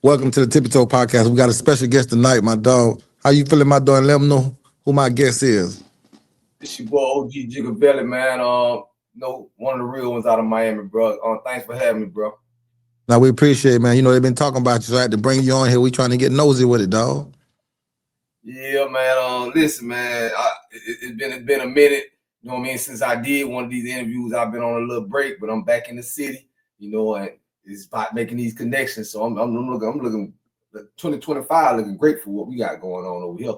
Welcome to the Tippie Toe podcast. We got a special guest tonight, my dog. How you feeling, my dog? And let them know who my guest is. It's your boy OG GIGAVELI, man. One of the real ones out of Miami, bro. Thanks for having me, bro. Now, we appreciate it, man. You know, they've been talking about you, so I had to bring you on here. We trying to get nosy with it, dog. Yeah, man. Listen, man. It's been a minute. You know what I mean? Since I did one of these interviews, I've been on a little break, but I'm back in the city. You know, and it's about making these connections. So I'm looking 2025 looking great for what we got going on over here.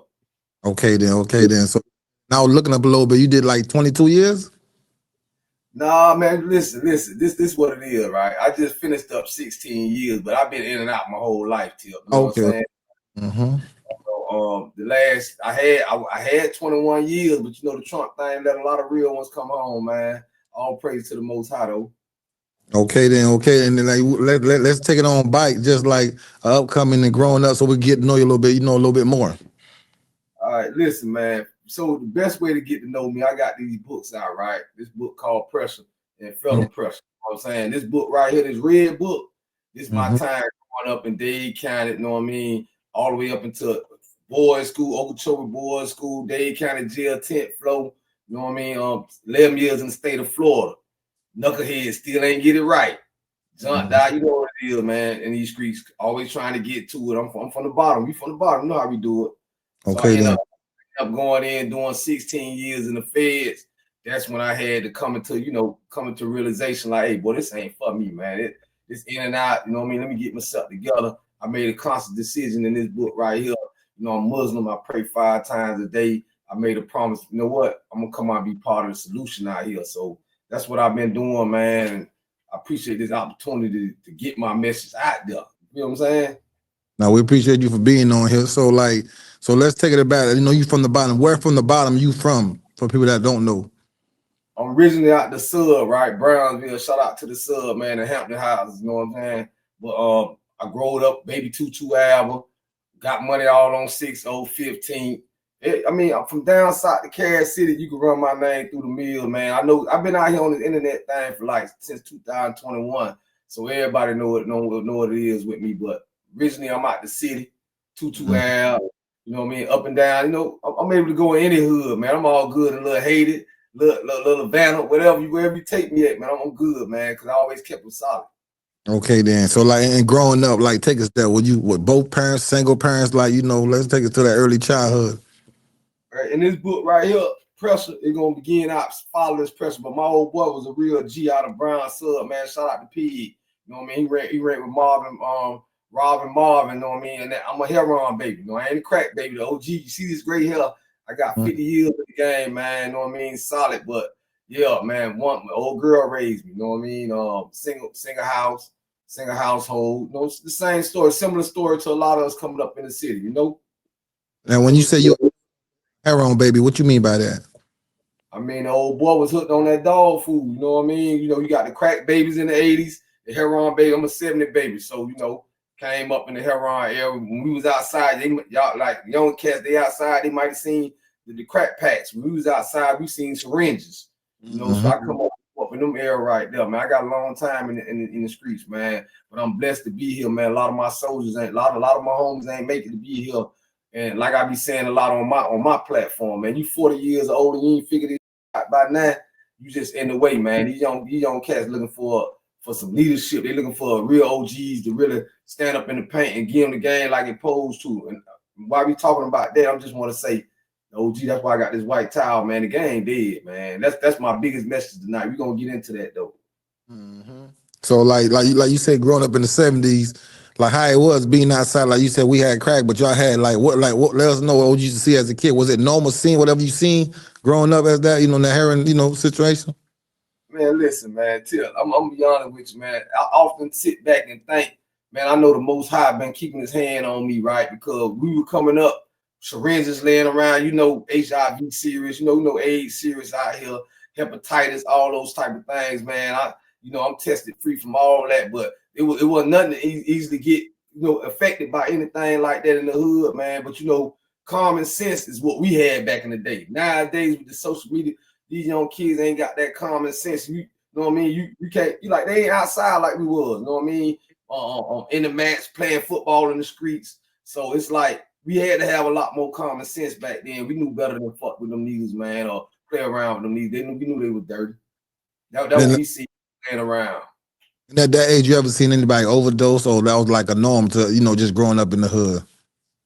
Okay, then. So now looking up a little bit, you did like 22 years? Nah, man, listen. This is what it is, right? I just finished up 16 years, but I've been in and out my whole life, Tip. You know what I'm saying? Mm-hmm. The last I had 21 years, but you know the Trump thing let a lot of real ones come home, man. All praise to the Most High, though. Okay, and then like let's take it on bike, just like upcoming and growing up, so we get to know you a little bit. You know a little bit more. All right, listen, man. So the best way to get to know me, I got these books out, right? This book called Pressure and Federal Pressure. You know what I'm saying? This book right here, this red book, this is my time growing up in Dade County, you know what I mean? All the way up into boys' school, Okeechobee boys' school, Dade County jail, 10th floor, you know what I mean? 11 years in the state of Florida. Knucklehead still ain't get it right. Jumped out, you know what it is, man. In these streets, always trying to get to it. I'm from the bottom. We from the bottom. You know how we do it. So Okay, then. I ended up going in doing 16 years in the feds. That's when I had to come into realization, like, hey, boy, this ain't for me, man. It's in and out. You know what I mean? Let me get myself together. I made a conscious decision in this book right here. You know, I'm Muslim. I pray 5 times a day. I made a promise. You know what? I'm gonna come out and be part of the solution out here. So that's what I've been doing, man. And I appreciate this opportunity to get my message out there. You know what I'm saying? Now we appreciate you for being on here. So let's take it back. You know, you from the bottom. Where from the bottom you from? For people that don't know. I'm originally out the sub, right? Brownsville. Shout out to the sub, man, the Hampton houses, you know what I'm saying? But I growed up, baby 22 album, got money all on 6015. I'm from down south to Kansas City. You can run my name through the mill, man. I know I've been out here on the internet thing for like since 2021. So everybody know what it is with me. But originally I'm out the city, 22 album, you know what I mean? Up and down, you know, I'm able to go in any hood, man. I'm all good and a little hated. Little Vanna, wherever you take me at, man, I'm good, man, because I always kept it solid. Okay, then. So, like, and growing up, like, take us there. With both parents, single parents, like, you know, let's take us to that early childhood. Right, in this book right here, Pressure, it's gonna begin out follow this pressure. But my old boy was a real G out of Brown Sub, man. Shout out to Plea. You know what I mean? He ran with Marvin, Marvin, you know what I mean? And I'm a heroin baby, you know, I ain't a crack baby. The OG, you see this gray hair? I got 50 years of the game, man. You know what I mean? Solid, but yeah, man. My old girl raised me. You know what I mean? Single household. You know, it's the same story, similar story to a lot of us coming up in the city. You know. Now, when you say you heroin baby, what you mean by that? I mean, the old boy was hooked on that dog food. You know what I mean? You know, you got the crack babies in the 80s, the heroin baby. I'm a 70 baby, so you know. Came up in the heroin era when we was outside. Y'all like young cats, they outside. They might have seen the crack packs. When we was outside, we seen syringes. You know, so I come up in them era right there, man. I got a long time in the streets, man. But I'm blessed to be here, man. A lot of my soldiers ain't, a lot of my homies ain't making to be here. And like I be saying a lot on my platform, man. You 40 years old and you ain't figured it out by now. You just in the way, man. These young cats looking for some leadership. They're looking for real OGs to really stand up in the paint and give them the game like it posed to. And while we talking about that, I just want to say, OG, that's why I got this white towel, man. The game dead, man. That's my biggest message tonight. We're gonna get into that though. So like you said, growing up in the 70s, like how it was being outside, like you said, we had crack, but y'all had like what let us know what you used to see as a kid. Was it normal seeing whatever you seen growing up as that, you know, in the heroin, you know, situation? Man, listen, man. I'm gonna be honest with you, man. I often sit back and think, man, I know the Most High been keeping his hand on me, right? Because we were coming up, syringes laying around, you know, HIV serious, you know, AIDS serious out here, hepatitis, all those type of things, man. I'm tested free from all that, but it wasn't nothing to easily get, you know, affected by anything like that in the hood, man. But you know, common sense is what we had back in the day. Nowadays with the social media, these young kids ain't got that common sense. You know what I mean? You can't, you like, they ain't outside like we was, you know what I mean? in the match, playing football in the streets. So it's like we had to have a lot more common sense back then. We knew better than fuck with them niggas, man, or play around with them niggas. We knew they were dirty. That what we see playing around. And at that age, you ever seen anybody overdose, or that was like a norm to, just growing up in the hood?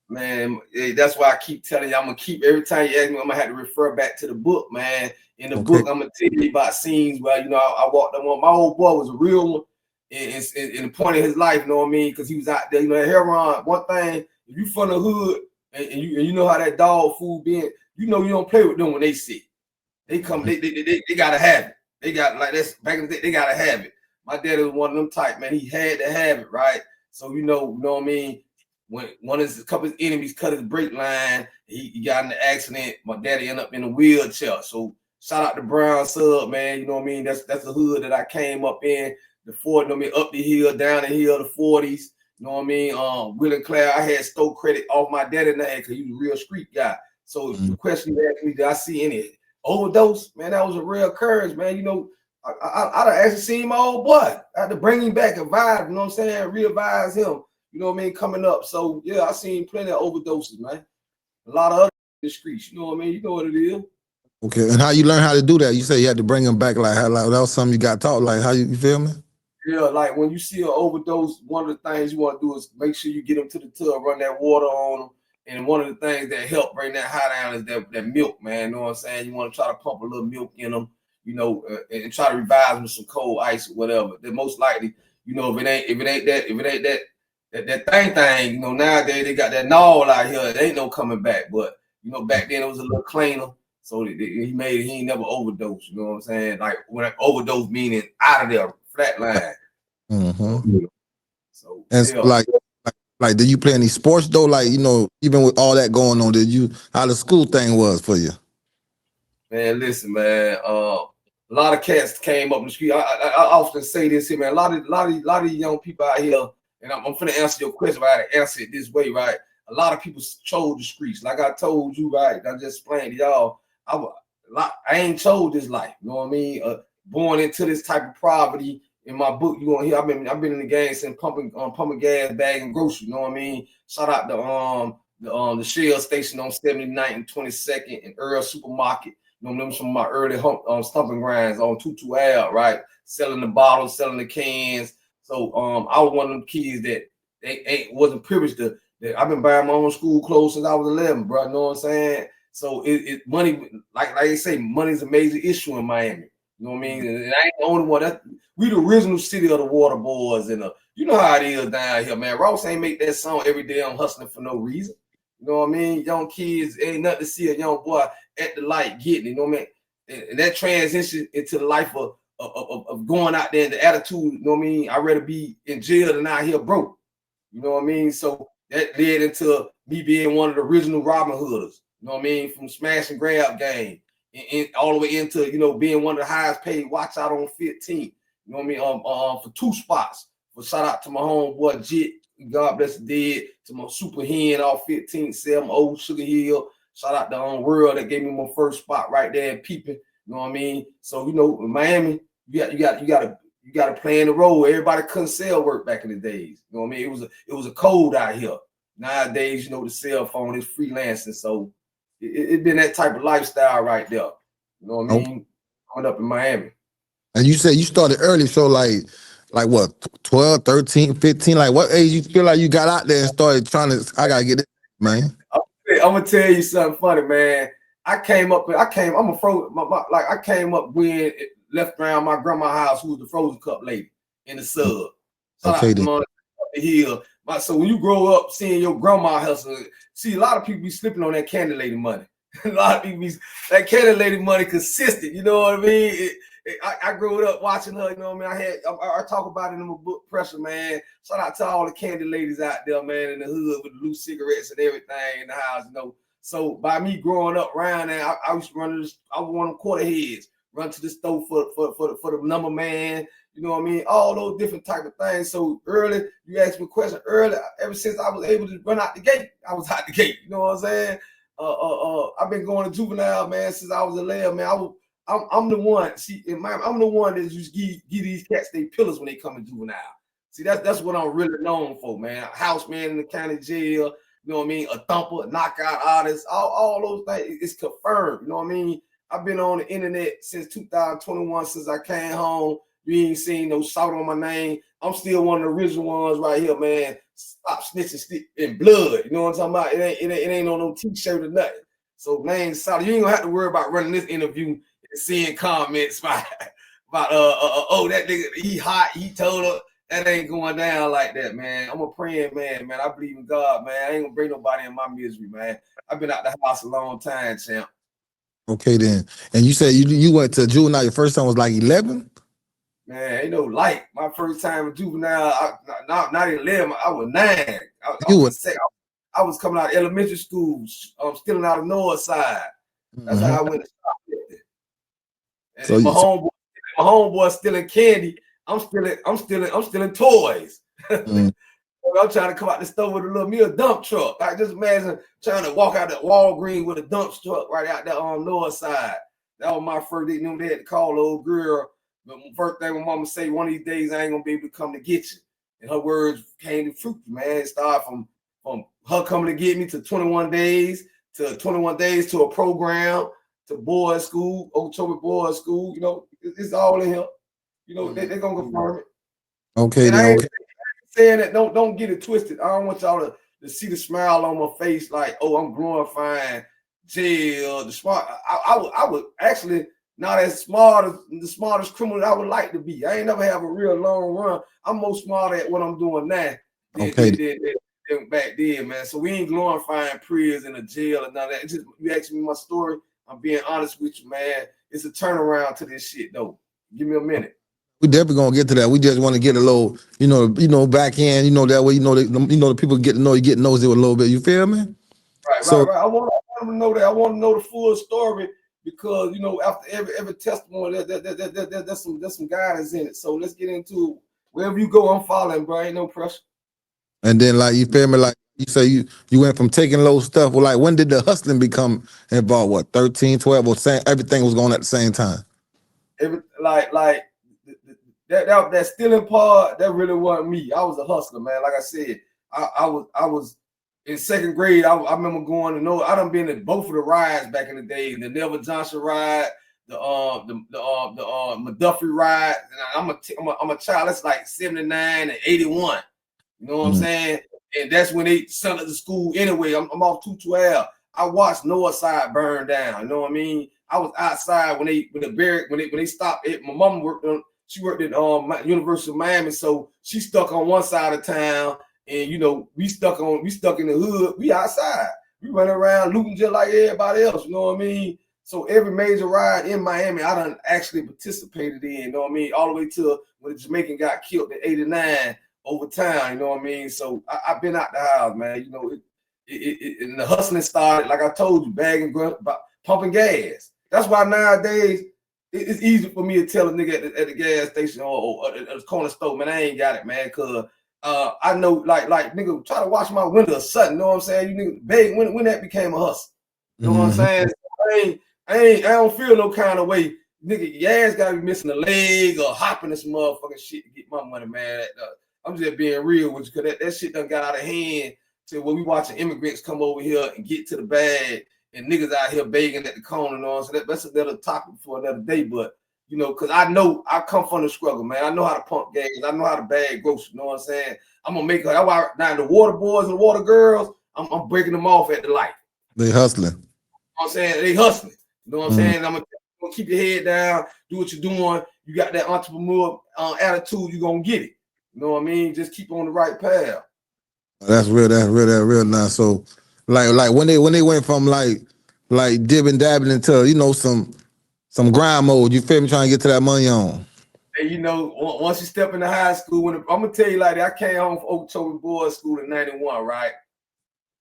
Man, that's why I keep telling you, I'm gonna keep every time you ask me, I'm gonna have to refer back to the book, man. In the book, I'm gonna tell you about scenes where I walked up on my old boy was a real one in the point of his life, you know what I mean? Because he was out there, heroin. One thing, if you from the hood and you know how that dog food being, you don't play with them when they sick. They come, they gotta have it. They got like that's back in the day, they gotta have it. My daddy was one of them type, man. He had to have it, right? So you know what I mean? When one of his couple of enemies cut his brake line, he got in the accident. My daddy ended up in a wheelchair. So shout out to Brown Sub, man. You know what I mean? That's the hood that I came up in. The Ford, up the hill, down the hill, the 40s. You know what I mean? Willie and Claire, I had stole credit off my daddy name because he was a real street guy. So the question you asked me, did I see any overdose? Man, that was a real occurrence, man. I'd have actually seen my old boy. I had to bring him back and vibe, you know what I'm saying? Revise him. You know what I mean? Coming up. So, yeah, I seen plenty of overdoses, man. A lot of other streets. You know what I mean? You know what it is. Okay. And how you learn how to do that? You say you had to bring them back. Like that was something you got taught. Like, how you feel me? Yeah, like when you see an overdose, one of the things you want to do is make sure you get them to the tub, run that water on them. And one of the things that help bring that high down is that milk, man. You know what I'm saying? You want to try to pump a little milk in them, and try to revive them with some cold ice or whatever. Then most likely, if it ain't that thing, nowadays they got that gnaw out here. It ain't no coming back. But back then it was a little cleaner. So he ain't never overdosed. You know what I'm saying? Like when I overdose meaning out of there, flatline. So and so, like, did you play any sports though? Like, even with all that going on, how the school thing was for you? Man, listen, man. A lot of cats came up in the street. I often say this here, man. A lot of young people out here, and I'm finna answer your question, but I had to answer it this way, right? A lot of people chose the streets. Like I told you, right? I just explained to y'all. I ain't chose this life. You know what I mean? Born into this type of poverty. In my book, you gonna hear I've been in the game since pumping gas, bagging groceries. You know what I mean? Shout out to the Shell station on 79th and 22nd and Earl Supermarket. Them some of my early stumping grinds on Tutu Ave, right? Selling the bottles, selling the cans. So I was one of them kids that wasn't privileged to. I've been buying my own school clothes since I was 11, bro. You know what I'm saying? So money, like they say, money is a major issue in Miami. You know what I mean? And I ain't the only one. We the original city of the water boys, and you know how it is down here, man. Ross ain't make that song every day. I'm hustling for no reason. You know what I mean? Young kids ain't nothing to see a young boy at the light getting. You know what I mean? And that transition into the life of going out there and the attitude. You know what I mean? I'd rather be in jail than out here broke. You know what I mean? So that led into me being one of the original Robin Hooders. You know what I mean? From smash and grab game. And all the way into being one of the highest paid watch out on 15. You know what I mean? For 2 spots. But shout out to my homeboy Jit, God bless the dead, to my super hen off 15th, Selma Old Sugar Hill. Shout out to World that gave me my first spot right there in Peeping. You know what I mean? So in Miami, you got to play in the role. Everybody couldn't sell work back in the days. You know what I mean? It was a code out here. Nowadays, the cell phone is freelancing, so it been that type of lifestyle right there. You know what I mean? Coming up in Miami. And you said you started early, so like what, 12, 13, 15? Like what age you feel like you got out there and started trying to, I gotta get it, man? I'm gonna tell you something funny, man. I came up when left around my grandma's house, who was the frozen cup lady in the sub. Okay, the hill. So when you grow up seeing your grandma hustle, see a lot of people be slipping on that candy lady money. A lot of people that candy lady money consistent. You know what I mean? I grew up watching her. You know what I mean? I talk about it in my book, Pressure, man. Shout out to all the candy ladies out there, man, in the hood with the loose cigarettes and everything in the house. So by me growing up around there, I used to I was one of them quarter heads, run to the store for the number man. You know what I mean? All those different type of things. So early, you asked me a question early. Ever since I was able to run out the gate, I was out the gate. You know what I'm saying? I've been going to juvenile, man, since I was 11, man. I'm the one. See, I'm the one that just give these cats their pillars when they come to juvenile. See, that's what I'm really known for, man. A house man in the county jail, you know what I mean? A thumper, a knockout artist, all those things. It's confirmed, you know what I mean? I've been on the internet since 2021, since I came home. You ain't seen no shout on my name. I'm still one of the original ones right here, man. Stop snitching in blood. You know what I'm talking about? It ain't on no t-shirt or nothing. So name solid. You ain't gonna have to worry about running this interview and seeing comments about oh, that nigga, he hot, he told her. That ain't going down like that, man. I'm a praying man. I believe in God, man. I ain't gonna bring nobody in my misery, man. I've been out the house a long time, champ. Okay, then. And you said you went to juvenile. Your first time was like 11? Man, ain't no light. My first time in juvenile, not 11. I was 9. I was coming out of elementary school, stealing out of North Side. That's how I went to shoplifting. And so my homeboy stealing candy. I'm stealing toys. I'm trying to come out the store with a dump truck. I just imagine trying to walk out the Walgreens with a dump truck right out there on North Side. That was my first day. They had to call the old girl. But first thing my mama say, one of these days I ain't gonna be able to come to get you. And her words came to fruit, man. It started from her coming to get me to 21 days to a program to boys school, Okeechobee boys school. You know, it's all in here. You know, they're gonna confirm it. Okay, and I ain't saying that. Don't get it twisted. I don't want y'all to see the smile on my face, like, oh, I'm glorifying jail. The smart. I would actually not as smart as the smartest criminal I would like to be. I ain't never have a real long run. I'm more smarter at what I'm doing now than back then, man. So we ain't glorifying prison in a jail or none of that. It's just, you asking me my story. I'm being honest with you, man. It's a turnaround to this shit, though. Give me a minute. We definitely gonna get to that. We just want to get a little, back end, that way, the people get to know you, get nosy a little bit. You feel me? Right. I want them to know that. I want to know the full story because after every testimony, there's some guidance in it. So let's get into it. Wherever you go, I'm following, bro. Ain't no pressure. And then, like, you feel me? Like you say, you went from taking low stuff. Well, like, when did the hustling become involved? What, 13, 12, or everything was going at the same time? That stealing part, that really wasn't me. I was a hustler, man. Like I said, I was in second grade. I remember going to know. I done been in both of the rides back in the day. The Neville Johnson ride, the McDuffie ride. And I'm a child. That's like 79 and 81. You know what I'm saying? And that's when they sent us to school anyway. I'm off 212. I watched North Side burn down. You know what I mean? I was outside when they stopped it. My mom worked at University of Miami, so she stuck on one side of town, and we stuck in the hood. We outside. We running around looting just like everybody else. You know what I mean? So every major ride in Miami, I done actually participated in. You know what I mean? All the way to when the Jamaican got killed in '89 over town. You know what I mean? So I've been out the house, man. And the hustling started, like I told you, bagging, pumping gas. That's why nowadays it's easy for me to tell a nigga at the gas station or at the corner store, man, I ain't got it, man, because I know, like nigga, try to wash my window or something. You know what I'm saying? You nigga beg when that became a hustle. You know what I'm saying? I don't feel no kind of way. Nigga, your ass gotta be missing a leg or hopping this motherfucking shit to get my money, man. I'm just being real with you, because that shit done got out of hand to when we watching immigrants come over here and get to the bag and niggas out here begging at the corner and all. So that's another topic for another day. But, because I know I come from the struggle, man. I know how to pump gas. I know how to bag groceries. You know what I'm saying? I'm going to make her. Now, the water boys and the water girls, I'm breaking them off at the light. They hustling. You know what I'm saying? They hustling. You know what I'm saying? I'm going to keep your head down, do what you're doing. You got that entrepreneur attitude, you're going to get it. You know what I mean? Just keep on the right path. That's real nice. So, like when they went from like dibbing dabbing into some grind mode, you feel me, trying to get to that money on. And once you step into high school, I'm gonna tell you like that, I came home from Okeechobee Boys School in '91, right?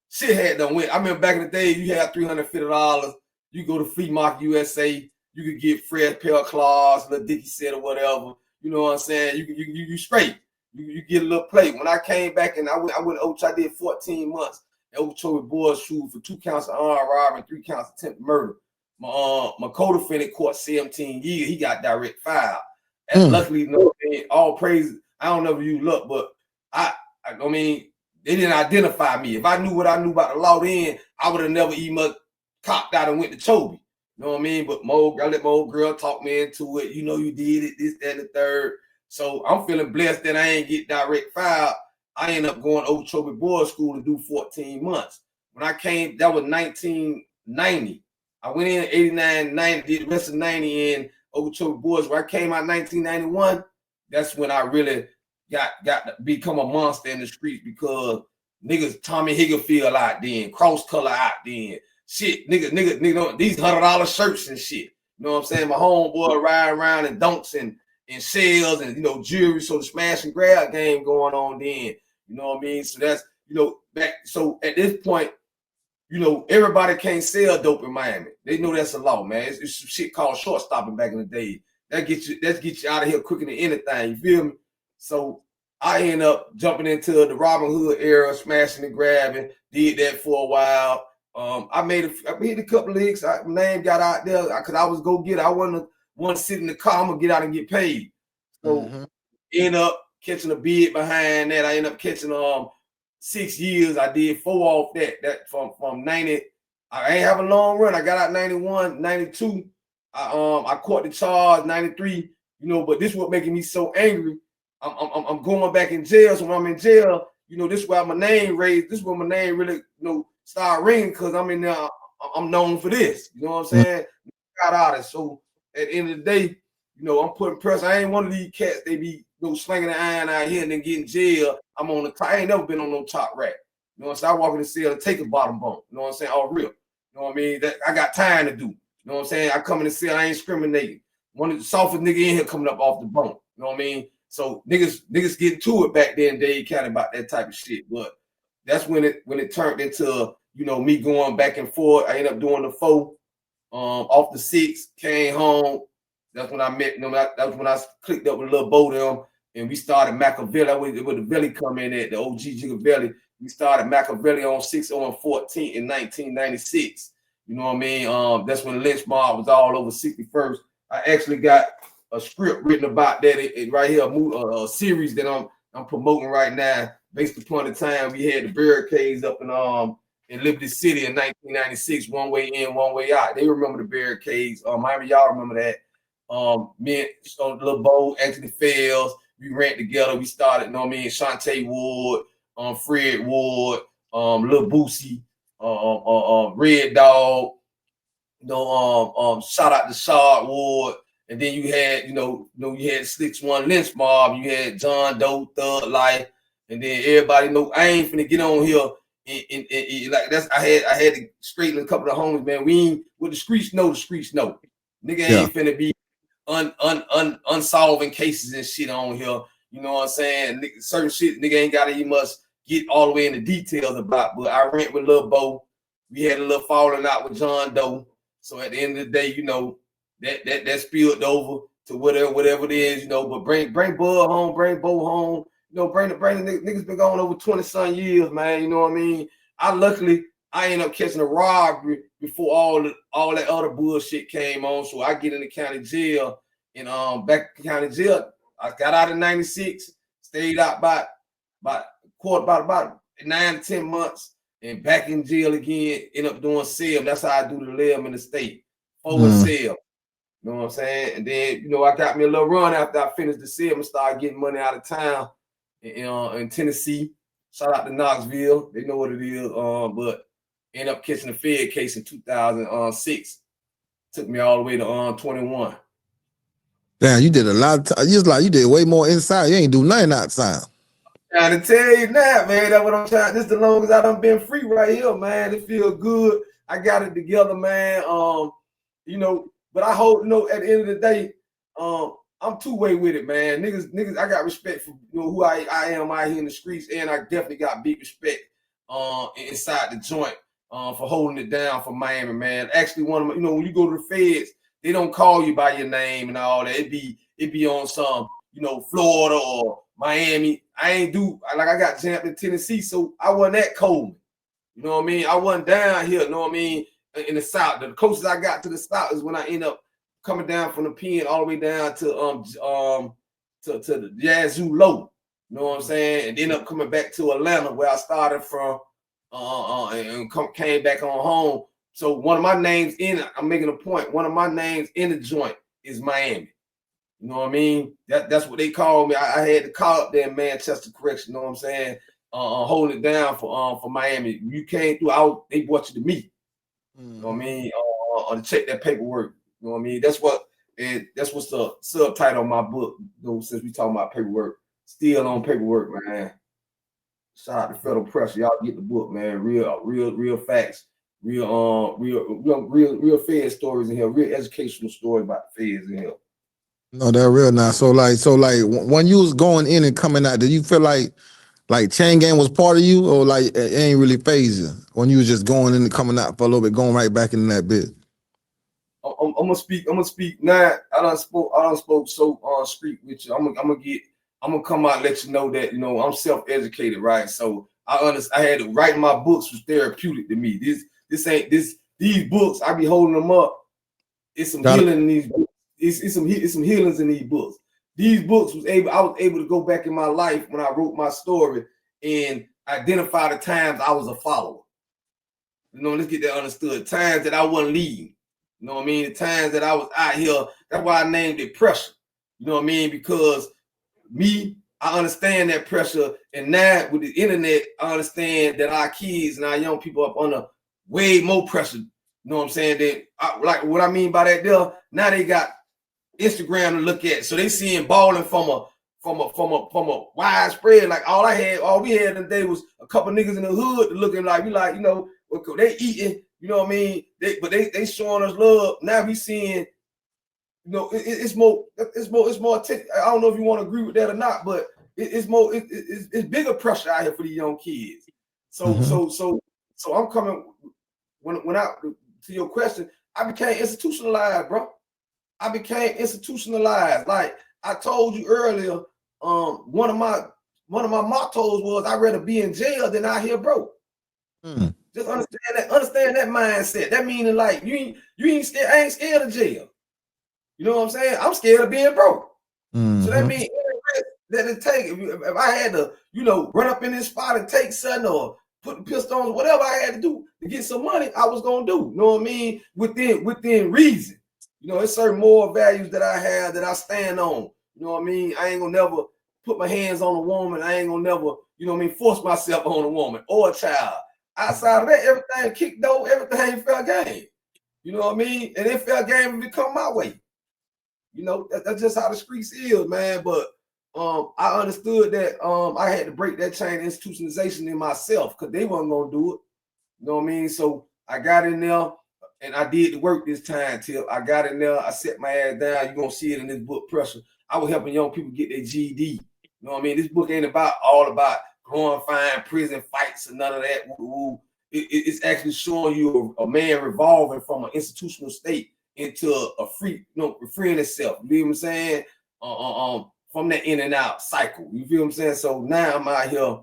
Shit had done went. I remember back in the day, you had $350. You go to Flea Market USA, you could get fresh pair of claws, little Dickie set or whatever. You know what I'm saying? You straight. You get a little plate. When I came back and I went to Okeechobee, I did 14 months at Okeechobee Boys School for 2 counts of armed robbery and 3 counts of attempted murder. My co-defendant caught 17 years. He got direct file. And luckily, all praise I don't never use luck, but I mean, they didn't identify me. If I knew what I knew about the law then, I would have never even copped out and went to Toby. You know what I mean? But I let my old girl talk me into it. You know, you did it, this, that, and the third. So I'm feeling blessed that I ain't get direct filed. I ended up going to Okeechobee Boys School to do 14 months. When I came, that was 1990. I went in 89, 90, did the rest of 90 in Okeechobee Boys. When I came out 1991, that's when I really got to become a monster in the streets, because niggas Tommy Hilfiger out then, Cross Color out then. Shit, nigga, these $100 shirts and shit. You know what I'm saying? My homeboy riding around in dunks and shells and, you know, jewelry. So the smash and grab game going on then. You know what I mean? So that's, you know, so at this point, you know, everybody can't sell dope in Miami. They know that's a law, man. It's some shit called short stopping back in the day. That gets you out of here quicker than anything. You feel me? So I end up jumping into the Robin Hood era, smashing and grabbing. Did that for a while. I made a couple of licks. My name got out there because I was go get it. I wasn't one sit in the car. I'm gonna get out and get paid. So end up catching a bid behind that. I end up catching 6 years. I did 4 off that. That from 90. I ain't have a long run. I got out 91, 92. I caught the charge 93. You know, but this is what making me so angry. I'm going back in jail. So when I'm in jail, you know, this is why my name raised. This is where my name really, you know, start ringing, because I'm in there. I'm known for this. You know what I'm saying? Got out of it. So at the end of the day, you know, I'm putting pressure. I ain't one of these cats. They be, you know, slinging the iron out here and then get in jail. I'm on the top. I ain't never been on no top rack. You know what I'm saying? I walk in the cell and take a bottom bump. You know what I'm saying? All real. You know what I mean? That I got time to do. You know what I'm saying? I come in the cell. I ain't discriminating. One of the softest nigga in here coming up off the bump. You know what I mean? So niggas getting to it back then in Dade County about that type of shit. But that's when it turned into, you know, me going back and forth. I ended up doing the 4 off the 6, came home. That's when I met them. That was when I clicked up with Lil Bo them, and we started Machiavelli. That was the Valley come in at the OG GIGAVELI. We started Machiavelli on 6/14 in 1996. You know what I mean? That's when Lynch mob was all over 61st. I actually got a script written about that right here, a series that I'm promoting right now, based upon the time we had the barricades up in Liberty City in 1996, one way in, one way out. They remember the barricades. Miami, y'all remember that. Me and Lil Bo, Anthony Fells, we ran together. We started, you know what I mean, Shantae Ward, Fred Ward, Lil Boosie, Red Dog, you know, shout out to Shard Ward. And then you had, you had 6-1 Lynch mob, you had John Doe, Thug Life, and then everybody know I ain't finna get on here and like that's I had to straighten a couple of homies, man. We ain't what the streets know, Nigga ain't finna be unsolving cases and shit on here. You know what I'm saying? Certain shit nigga ain't gotta even must get all the way into details about. But I rent with Lil Bo. We had a little falling out with John Doe. So at the end of the day, you know, that spilled over to whatever it is, you know. But bring Bud home, bring Bo home, you know. Bring the niggas been going over 20-some years, man. You know what I mean? I ended up catching a robbery before all that other bullshit came on. So I get in the county jail, and back in county jail, I got out in 96, stayed out about 9 to 10 months, and back in jail again. End up doing cell. That's how I do the live in the state. Over cell. You know what I'm saying? And then, you know, I got me a little run after I finished the cell and started getting money out of town in Tennessee. Shout out to Knoxville. They know what it is. But ended up catching a Fed case in 2006. Took me all the way to 21. Damn, you did a lot of time. You did way more inside. You ain't do nothing outside. Trying to tell you now, man. That's what I'm trying. This is the longest I done been free right here, man. It feel good. I got it together, man. You know, but I hope, you know, at the end of the day, I'm two-way with it, man. Niggas, I got respect for, you know, who I am out here in the streets, and I definitely got big respect inside the joint for holding it down for Miami, man. Actually, one of my, you know, when you go to the feds, they don't call you by your name and all that. It be on some, you know, Florida or Miami. I got jammed in Tennessee, so I wasn't that cold. You know what I mean? I wasn't down here, you know what I mean, in the South. The closest I got to the South is when I end up coming down from the pen all the way down to the Yazoo Low. You know what I'm saying? And ended up coming back to Atlanta where I started from, and came back on home. So one of my names I'm making a point. One of my names in the joint is Miami. You know what I mean? That's what they call me. I had to call up there in Manchester Correction. You know what I'm saying? Holding it down for Miami. You came through, they brought you to me. You know what I mean? To check that paperwork. You know what I mean? That's what's the subtitle of my book. You know, since we talking about paperwork, still on paperwork, man. Shout out to Federal Pressure. Y'all get the book, man. Real facts. Real Fed stories in here. Real educational story about the Feds in here. No, they're real now. So like when you was going in and coming out, did you feel like chain gang was part of you, or like it ain't really phase you when you was just going in and coming out for a little bit, going right back in that bit? I'm gonna speak now. I done spoke so street with you. I'm gonna come out and let you know that I'm self-educated, right? So I had to write my books was therapeutic to me. These books, I be holding them up. It's some healing in these books. It's some healings in these books. These books I was able to go back in my life when I wrote my story and identify the times I was a follower. Let's get that understood. Times that I wasn't leading. You know what I mean? The times that I was out here. That's why I named it pressure. You know what I mean? Because I understand that pressure, and now with the internet, I understand that our kids and our young people up under way more pressure. You know what I'm saying? Like what I mean by that, now they got Instagram to look at, so they seeing balling from a widespread. Like all we had today was a couple niggas in the hood looking like they eating. You know what I mean? They showing us love. Now we seeing, it's more. I don't know if you want to agree with that or not, but it's more. It's bigger pressure out here for these young kids. So I'm coming when I to your question. I became institutionalized, bro. I became institutionalized. Like I told you earlier, one of my mottos was I'd rather be in jail than out here broke. Just understand that mindset. That meaning like you ain't scared. I ain't scared of jail. You know what I'm saying? I'm scared of being broke. So that means that it take if I had to, run up in this spot and take something or put the pistol on, whatever I had to do to get some money, I was gonna do. You know what I mean? Within reason. It's certain moral values that I have that I stand on. You know what I mean? I ain't gonna never put my hands on a woman. I ain't gonna never, force myself on a woman or a child. Outside of that, everything kicked though, everything fair game. You know what I mean? And it fair game will become my way. That's just how the streets is, man. But I understood that I had to break that chain of institutionalization in myself because they wasn't gonna do it. You know what I mean? So I got in there and I did the work this time till I got in there. I set my ass down. You're gonna see it in this book, Pressure. I was helping young people get their GED. You know what I mean? This book ain't all about glorifying prison fights and none of that. It's actually showing you a man revolving from an institutional state into a free, freeing itself. You feel what I'm saying? From that in and out cycle. You feel what I'm saying? So now I'm out here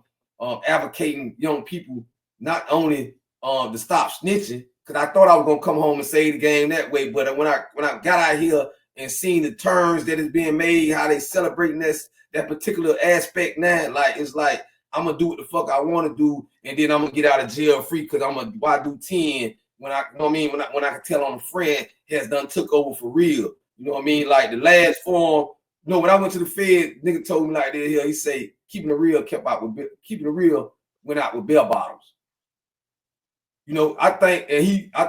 advocating young people not only to stop snitching, because I thought I was gonna come home and save the game that way. But when I got out here and seen the turns that is being made, how they celebrating that particular aspect now, like it's like I'm gonna do what the fuck I want to do, and then I'm gonna get out of jail free because why do 10 when I, you know what I mean, when I can tell on a friend has done took over for real. You know what I mean? Like the last form, when I went to the Fed, nigga told me like that here, he say keeping it real went out with bell bottoms. I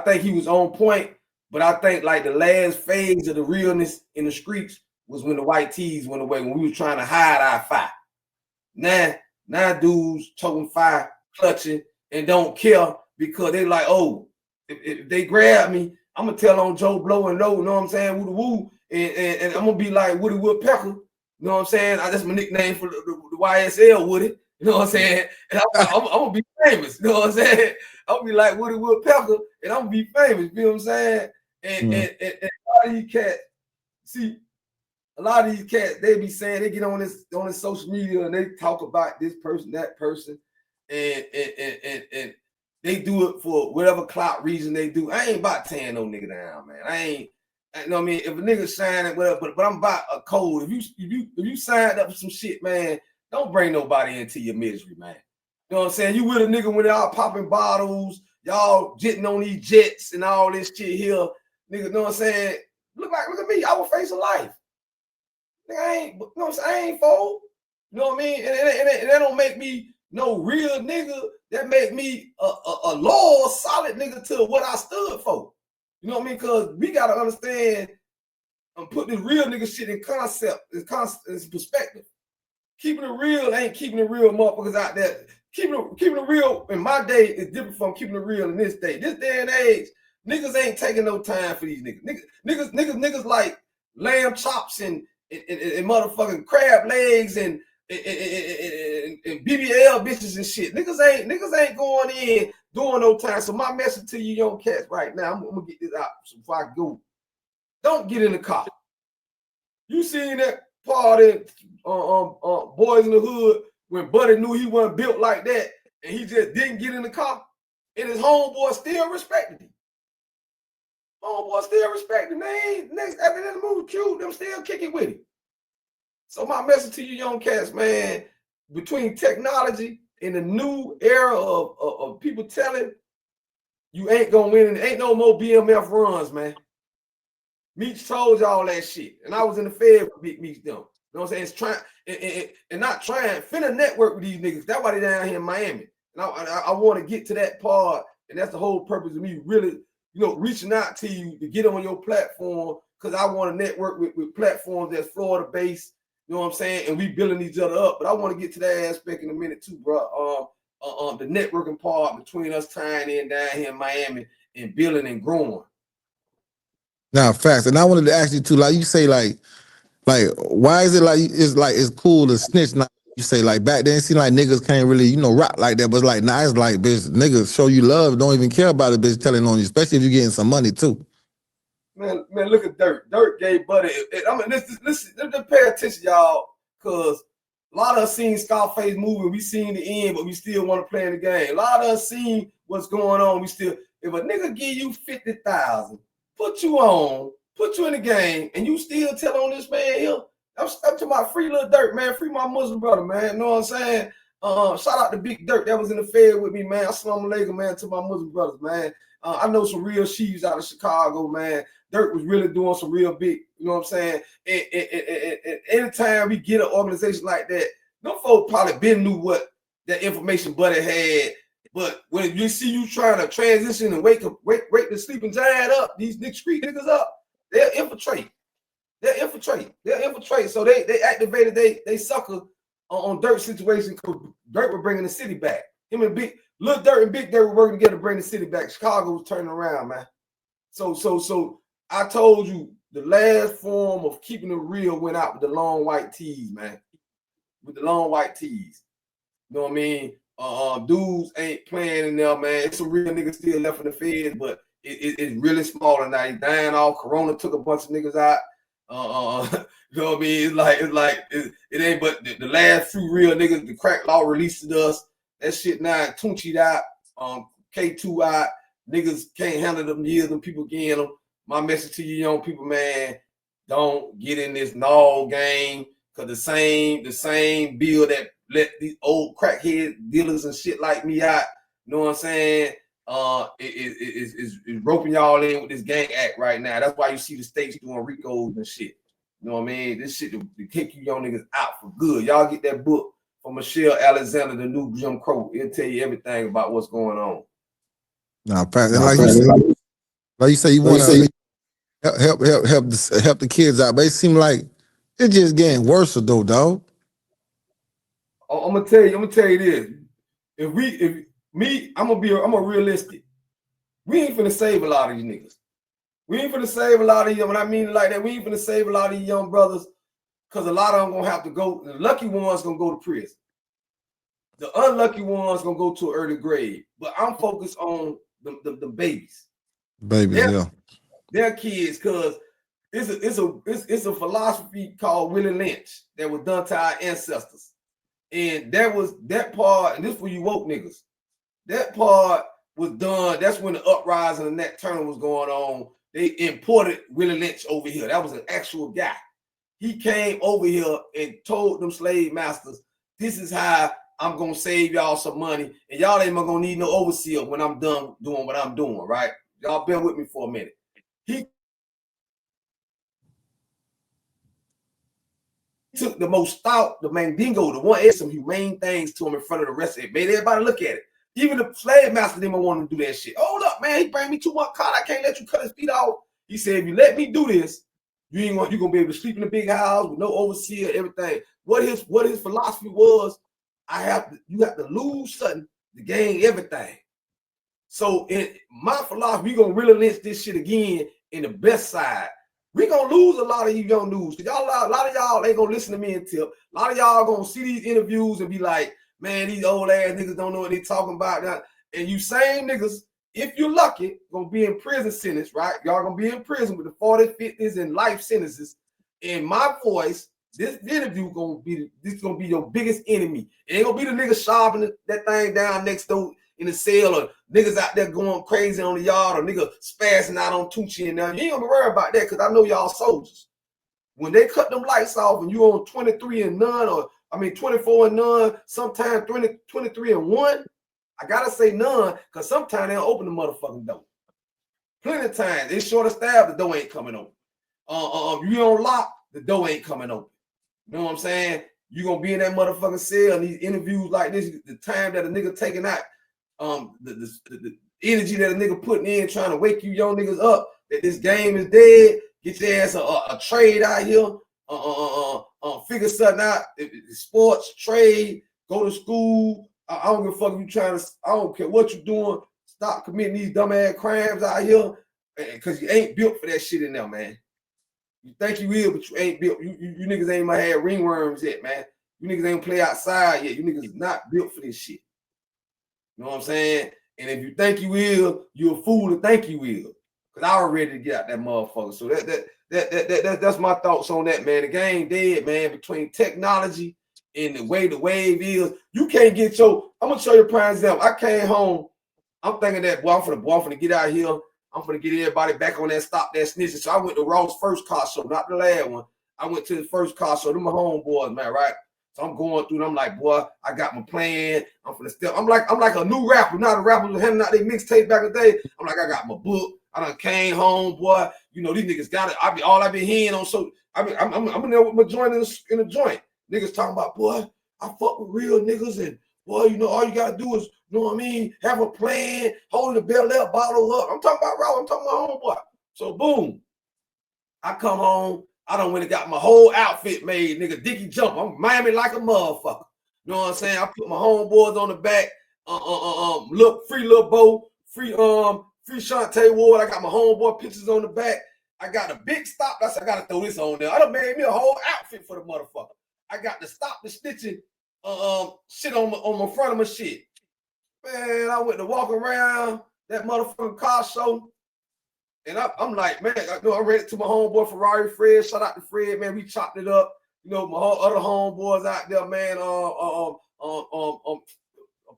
think he was on point, but I think like the last phase of the realness in the streets was when the white tees went away, when we was trying to hide our fire. Now dudes choking fire, clutching, and don't care because they like, oh, if they grab me, I'm gonna tell on Joe Blow and no, you know what I'm saying, woo, and I'm gonna be like Woody Woodpecker, you know what I'm saying? That's my nickname for the YSL Woody. You know what I'm saying? And I'm gonna be famous. You know what I'm saying? I'm gonna be like Woody Woodpecker, and I'm gonna be famous. You know what I'm saying? And a lot of these cats, see, a lot of these cats, they be saying they get on this social media and they talk about this person, that person, and they do it for whatever clout reason they do. I ain't about tearing no nigga down, man. I You know what I mean? If a nigga signing whatever, but I'm about a code. If you signed up for some shit, man, don't bring nobody into your misery, man. You know what I'm saying? You with a nigga when y'all popping bottles, y'all jetting on these jets and all this shit here. Nigga, you know what I'm saying? Look at me. I will face a life. Nigga, I ain't, you know what I'm saying? I ain't fold. You know what I mean? And that don't make me no real nigga. That make me a loyal, solid nigga to what I stood for. You know what I mean? Because we got to understand and put this real nigga shit in concept, in perspective. Keeping it real ain't keeping it real motherfuckers out there. Keeping it real in my day is different from keeping it real in this day. This day and age, niggas ain't taking no time for these niggas. Niggas like lamb chops and motherfucking crab legs and BBL bitches and shit. Niggas ain't going in doing no time. So my message to you young cats right now, I'm gonna get this out before I go. Don't get in the car. You seen that party, Boys in the Hood, when Buddy knew he wasn't built like that, and he just didn't get in the car, and his homeboy still respected him. Homeboy still respected him. Next after that movie, cute, them still kicking with him. So my message to you young cats, man, between technology and the new era of people telling you ain't gonna win, and ain't no more BMF runs, man. Meech told y'all that shit, and I was in the Fed with Big Meech them. You know what I'm saying? It's trying and not trying, finna network with these niggas. That's why they down here in Miami. And I want to get to that part, and that's the whole purpose of me really, reaching out to you to get on your platform, because I want to network with platforms that's Florida based. You know what I'm saying? And we building each other up. But I want to get to that aspect in a minute too, bro. The networking part between us tying in down here in Miami and building and growing. Now, facts. And I wanted to ask you too, like you say, like why is it it's cool to snitch now? You say like back then it seemed like niggas can't really, rock like that, but it's like now it's like, bitch, niggas show you love, don't even care about a bitch telling on you, especially if you're getting some money too. Man, look at Dirt. Dirt gave Buddy. I mean, listen, pay attention, y'all, because a lot of us seen Scarface movie, we seen the end, but we still want to play in the game. A lot of us seen what's going on. We still, if a nigga give you 50,000, put you in the game, and you still tell on this man here. I'm to my free little Dirt, man. Free my Muslim brother, man. You know what I'm saying? Shout out to Big Dirt that was in the Fed with me, man. Assalamu alaikum, man, to my Muslim brothers, man. I know some real sheaves out of Chicago, man. Dirt was really doing some real big, you know what I'm saying? And anytime we get an organization like that, them folks probably been knew what that information Buddy had. But when you see you trying to transition and wake the sleeping giant up, these street niggas up, they'll infiltrate. So they activated they sucker on Dirt situation, because Dirt was bringing the city back. Him and Lil Dirt and Big Dirt were working together to bring the city back. Chicago was turning around, man. So I told you the last form of keeping it real went out with the long white tees, man. With the long white tees. You know what I mean? Dudes ain't playing in there, man. It's some real niggas still left in the Feds, but it's really smaller now. He's dying off. Corona took a bunch of niggas out. You know what I mean? It ain't but the last few real niggas. The crack law released us. That shit now Tunchi'd out. K2 out. Niggas can't handle them years. Them people getting them. My message to you young people, man, don't get in this null game, because the same bill that let these old crackhead dealers and shit like me out, you know what I'm saying? Is roping y'all in with this gang act right now. That's why you see the states doing RICOs and shit. You know what I mean? This shit to kick you young niggas out for good. Y'all get that book from Michelle Alexander, The New Jim Crow. It'll tell you everything about what's going on. Now, like you say, you want to help the kids out, but it seems like it's just getting worse though, dog. I'm gonna tell you this. I'm a realistic. We ain't finna save a lot of these niggas. We ain't finna save a lot of them. When I mean it like that, we ain't finna save a lot of these young brothers, because a lot of them gonna have to go. The lucky ones gonna go to prison. The unlucky ones gonna go to an early grave. But I'm focused on the babies. They're kids, because it's a philosophy called Willie Lynch that was done to our ancestors. And that part, and this for you woke niggas, that part was done. That's when the uprising and that turner was going on. they imported Willie Lynch over here. That was an actual guy. He came over here and told them slave masters, this is how I'm going to save y'all some money, and y'all ain't going to need no overseer when I'm done doing what I'm doing, right? Y'all bear with me for a minute. He took the most stout, the mandingo, the one that some humane things to him in front of the rest of it. Made everybody look at it. Even the slave master didn't want to do that shit. Hold up, man. He bring me too much cotton. I can't let you cut his feet off. He said, if you let me do this, you're going to be able to sleep in a big house with no overseer, everything. What his philosophy was, you have to lose something to gain everything. So in my philosophy, we're going to really lynch this shit again in the best side. We're going to lose a lot of you young dudes. A lot of y'all ain't going to listen to me and tip. A lot of y'all going to see these interviews and be like, man, these old ass niggas don't know what they talking about now. And you same niggas, if you're lucky, going to be in prison sentence, right? Y'all going to be in prison with the 40s, 50s, and life sentences. In my voice, this interview going to be your biggest enemy. It ain't going to be the niggas sharpening that thing down next door in the cell, or niggas out there going crazy on the yard, or niggas spazzing out on Tucci and them. You ain't gonna worry about that, because I know y'all soldiers. When they cut them lights off and you on 23 and none, or 24 and none, sometimes 23 and 1, I gotta say none, because sometimes they'll open the motherfucking door. Plenty of times, they short of staff, the door ain't coming open. You don't lock, the door ain't coming open. You know what I'm saying? You gonna be in that motherfucking cell, and these interviews like this, the time that a nigga taking out, the energy that a nigga putting in trying to wake you young niggas up that this game is dead, get your ass a trade out here, figure something out, sports, trade, go to school. I don't give a fuck if you trying to, I don't care what you're doing, stop committing these dumb ass crimes out here, because you ain't built for that shit in there, man. You think you will, but you ain't built. You niggas ain't might have ringworms yet, man. You niggas ain't play outside yet. You niggas not built for this shit. You know what I'm saying? And if you think you will, you're a fool to think you will. Because I was ready to get out that motherfucker. So that's my thoughts on that, man. The game dead, man, between technology and the way the wave is. You can't get your, I'm going to show you a prime example. I came home. I'm thinking that, boy, I'm finna get out here. I'm finna get everybody back on that stop that snitching. So I went to Ross' first car show, not the last one. I went to his first car show. Them my homeboys, man, right? So I'm going through, and I'm like, boy, I got my plan. I'm finna step. I'm like a new rapper, not a rapper who's handing out their mixtape back in the day. I'm like, I got my book. I done came home, boy. You know, these niggas got it. All I been hearing on, so I'm in there with my joint in the joint. Niggas talking about, boy, I fuck with real niggas, and boy, you know, all you gotta do is, you know what I mean, have a plan, hold the bell up, bottle up. I'm talking about Rob, I'm talking about homeboy. So boom, I come home. I done went and got my whole outfit made, nigga. Dickie jump. I'm Miami like a motherfucker. You know what I'm saying? I put my homeboys on the back. Look, free Lil Bo, free Shantae Ward. I got my homeboy pictures on the back. I got a big stop. I said, I gotta throw this on there. I done made me a whole outfit for the motherfucker. I got the stop the stitching shit on my front of my shit. Man, I went to walk around that motherfucking car show. And I'm like, man, I read it to my homeboy Ferrari Fred. Shout out to Fred, man. We chopped it up. You know, my other homeboys out there, man.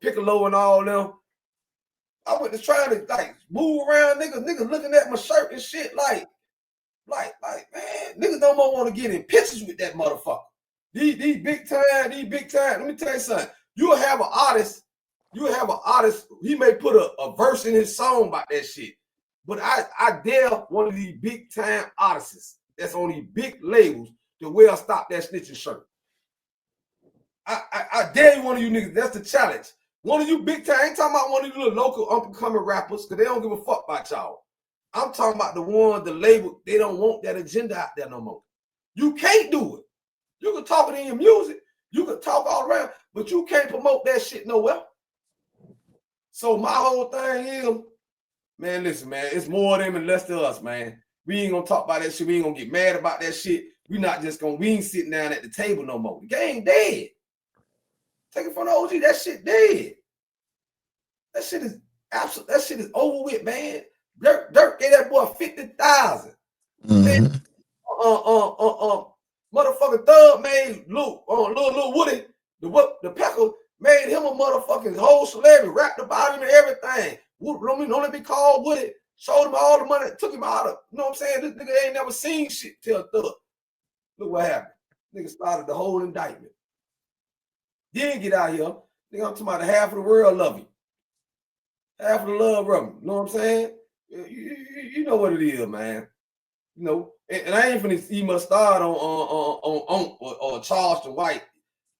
Piccolo and all them. I went to trying to like move around, niggas looking at my shirt and shit, like, man, niggas don't want to get in pictures with that motherfucker. These big time. Let me tell you something. You'll have an artist. He may put a verse in his song about that shit. But I dare one of these big time artists that's on these big labels to wear a Stop That Snitching shirt. I dare you, one of you niggas. That's the challenge. One of you big time. I ain't talking about one of you little local up and coming rappers, because they don't give a fuck about y'all. I'm talking about the one, the label, they don't want that agenda out there no more. You can't do it. You can talk it in your music. You can talk all around, but you can't promote that shit nowhere. So my whole thing is, man, listen, man, it's more of them and less of us, man. We ain't gonna talk about that shit. We ain't gonna get mad about that shit. We ain't sitting down at the table no more. The game dead. Take it from the OG, that shit dead. That shit is absolute. That shit is over with, man. Dirk gave that boy 50,000. Mm-hmm. Motherfucking Thug made Lil Woody, the Pecker, made him a motherfucking whole celebrity, rapped about him and everything. Don't let me call Woody Showed him all the money, took him out of, you know what I'm saying? This nigga ain't never seen shit till Thug. Look what happened. Nigga started the whole indictment. Then get out here. Nigga, I'm talking about half of the world love him. Half of the love of him. You know what I'm saying? You know what it is, man. You know, and I ain't finna see much start on Charleston White.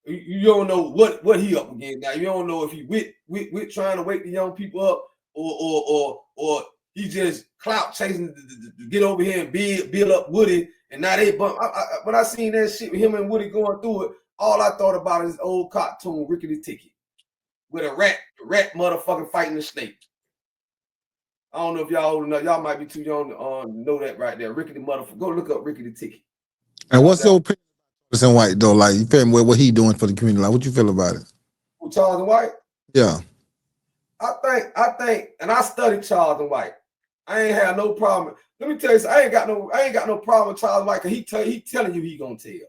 You don't know what he up against now. You don't know if he with trying to wake the young people up or he just clout chasing to get over here and build up Woody. And now they bump. When I seen that shit with him and Woody going through it, all I thought about is old cartoon Ricky the Ticket with a rat motherfucking fighting the snake. I don't know if y'all old enough. Y'all might be too young to know that right there. Ricky the motherfucker. Go look up Ricky the Ticket. And what's your opinion on Charleston White though? Like, you feel me? What he doing for the community? Like, what you feel about it? Who, Charleston White? Yeah. I think, and I studied Charleston White. I ain't had no problem. Let me tell you something. I ain't got no problem with Charleston White because he telling you he gonna tell. You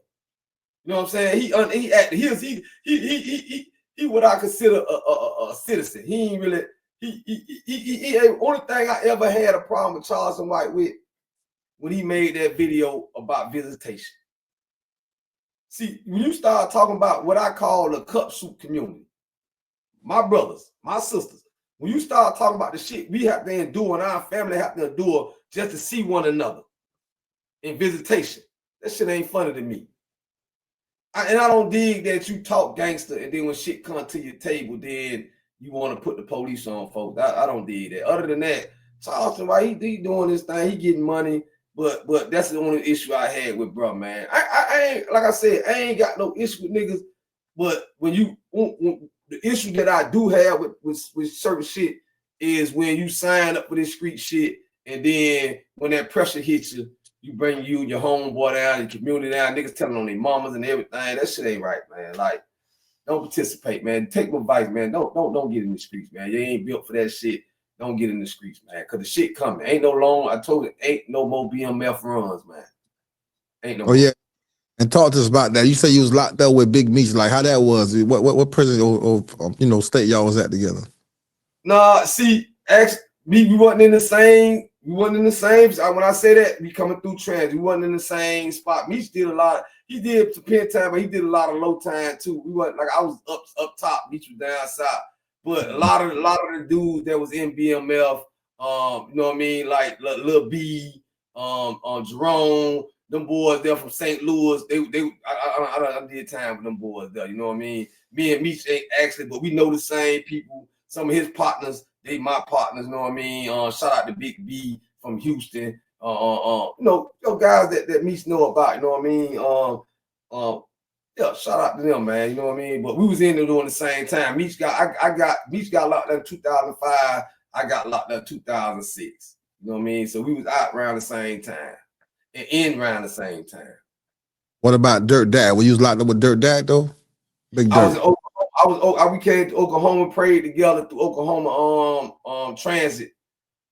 know what I'm saying? He what I consider a citizen. He ain't really. He only thing I ever had a problem with Charleston White with when he made that video about visitation. See, when you start talking about what I call the cup soup community, my brothers, my sisters, when you start talking about the shit we have to endure and our family have to endure just to see one another in visitation, that shit ain't funny to me. And I don't dig that you talk gangster and then when shit comes to your table, then you want to put the police on folks. I don't dig that. Other than that, Charleston White, he doing this thing, he getting money, but that's the only issue I had with bro, man. I ain't, like I said, I ain't got no issue with niggas, but when the issue that I do have with certain shit is when you sign up for this street shit, and then when that pressure hits you, you bring you and your homeboy down, your community down, niggas telling on their mamas and everything. That shit ain't right, man. Like, don't participate, man. Take my advice, man. Don't get in the streets, man. You ain't built for that shit. Don't get in the streets, man. Cause the shit coming. Ain't no long. I told you, ain't no more BMF runs, man. Ain't no. Oh yeah. And talk to us about that. You say you was locked up with Big Meech. Like, how that was? What prison or state y'all was at together? Nah, see, actually, we wasn't in the same. We wasn't in the same. When I say that, we coming through trans. We wasn't in the same spot. Meech did a lot. He did some pen time, but he did a lot of low time too. We wasn't like I was up top. Meech was down south. But a lot of the dudes that was in BMF, you know what I mean, like Lil B, Jerome, them boys there from St. Louis. I did time with them boys there. You know what I mean. Me and Meech ain't actually, but we know the same people. Some of his partners, they my partners. You know what I mean. Shout out to Big B from Houston. You know guys that Meech know about. You know what I mean. Yeah, shout out to them, man. You know what I mean? But we was in there doing the same time. Meech got locked up in 2005. I got locked up in 2006. You know what I mean? So we was out around the same time and in around the same time. What about Dirt Dad? Were you was locked up with Dirt Dad though? Big Dirt. We came to Oklahoma, prayed together through Oklahoma transit.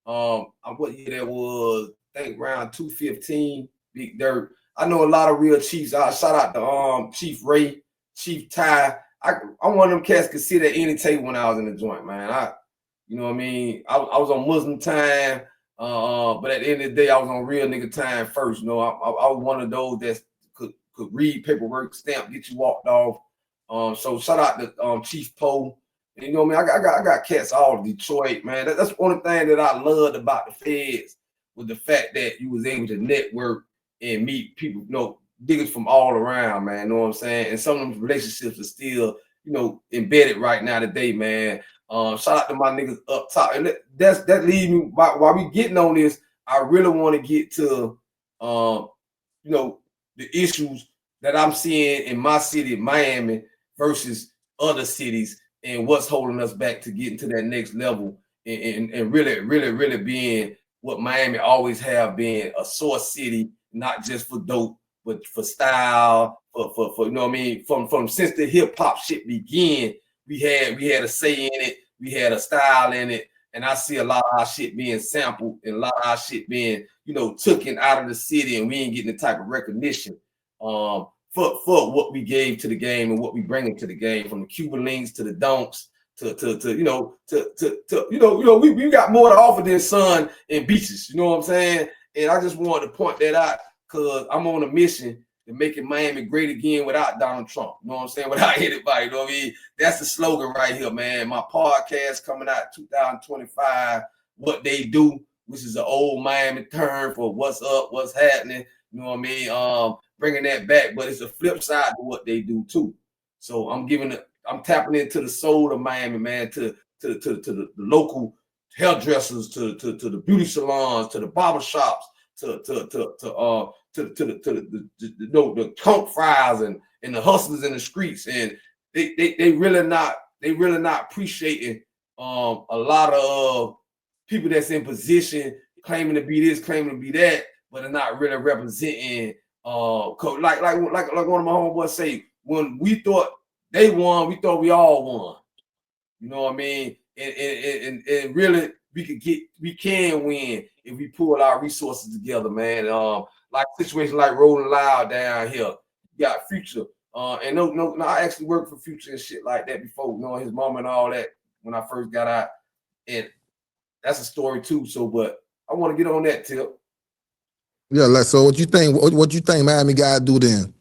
What year that was? I think around 2015. Big Dirt. I know a lot of real chiefs. I shout out to Chief Ray, Chief Ty. I'm one of them cats could sit at any table when I was in the joint, man. You know what I mean? I was on Muslim time, but at the end of the day, I was on real nigga time first. You know, I was one of those that could read paperwork, stamp, get you walked off. So shout out to Chief Poe. You know what I mean? I got cats all of Detroit, man. That's the only thing that I loved about the feds was the fact that you was able to network and meet people, you know, niggas from all around, man. You know what I'm saying? And some of them relationships are still, you know, embedded right now today, man. Shout out to my niggas up top. And that leads me while we getting on this, I really want to get to you know, the issues that I'm seeing in my city, Miami, versus other cities and what's holding us back to getting to that next level and really being what Miami always have been, a source city, not just for dope, but for style, for you know what I mean? From since the hip hop shit began, we had a say in it, we had a style in it, and I see a lot of our shit being sampled and a lot of our shit being, you know, taken out of the city, and we ain't getting the type of recognition for what we gave to the game and what we bring into the game, from the Cuban links to the dunks we got more to offer than sun and beaches. You know what I'm saying? And I just wanted to point that out because I'm on a mission to making Miami great again without Donald Trump. You know what I'm saying? Without anybody. You know what I mean? That's the slogan right here, man. My podcast coming out 2025. What they do, which is an old Miami term for what's up, what's happening. You know what I mean? Bringing that back, but it's a flip side to what they do too. So I'm tapping into the soul of Miami, man, to the local hairdressers, to the beauty salons, to the barber shops, to the conch fries and the hustlers in the streets, and they really not appreciating a lot of people that's in position claiming to be this, claiming to be that, but are not really representing. Like one of my homeboys say, when we thought they won, we thought we all won. You know what I mean? And really, we can win if we pull our resources together, man. Like a situation like Rolling Loud down here, you got Future. And no, I actually worked for Future and shit like that before, you know, his mom and all that when I first got out. And that's a story too. So, but I want to get on that tip. Yeah, like, so what you think? What you think Miami gotta do then?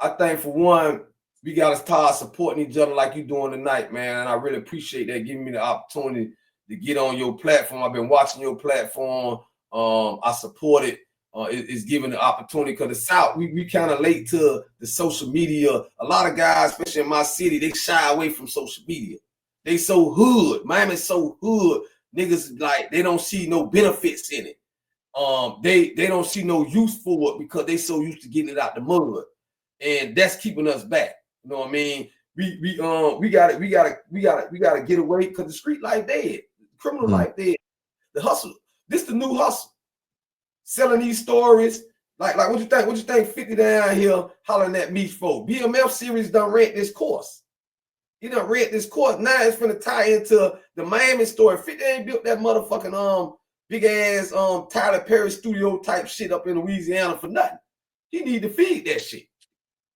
I think for one, we gotta start supporting each other like you're doing tonight, man. And I really appreciate that, giving me the opportunity to get on your platform. I've been watching your platform. I support it. It's giving the opportunity because the South, we kind of late to the social media. A lot of guys, especially in my city, they shy away from social media. They so hood. Miami's so hood. Niggas like they don't see no benefits in it. They don't see no use for it because they so used to getting it out the mud, and that's keeping us back. You know what I mean? We gotta get away because the street life dead, criminal life dead. The hustle, this the new hustle. Selling these stories, like what you think? What you think? 50 down here hollering at me for BMF series done rent this course. You done rent this course. Now it's finna tie into the Miami story. 50 ain't built that motherfucking big ass Tyler Perry studio type shit up in Louisiana for nothing. He need to feed that shit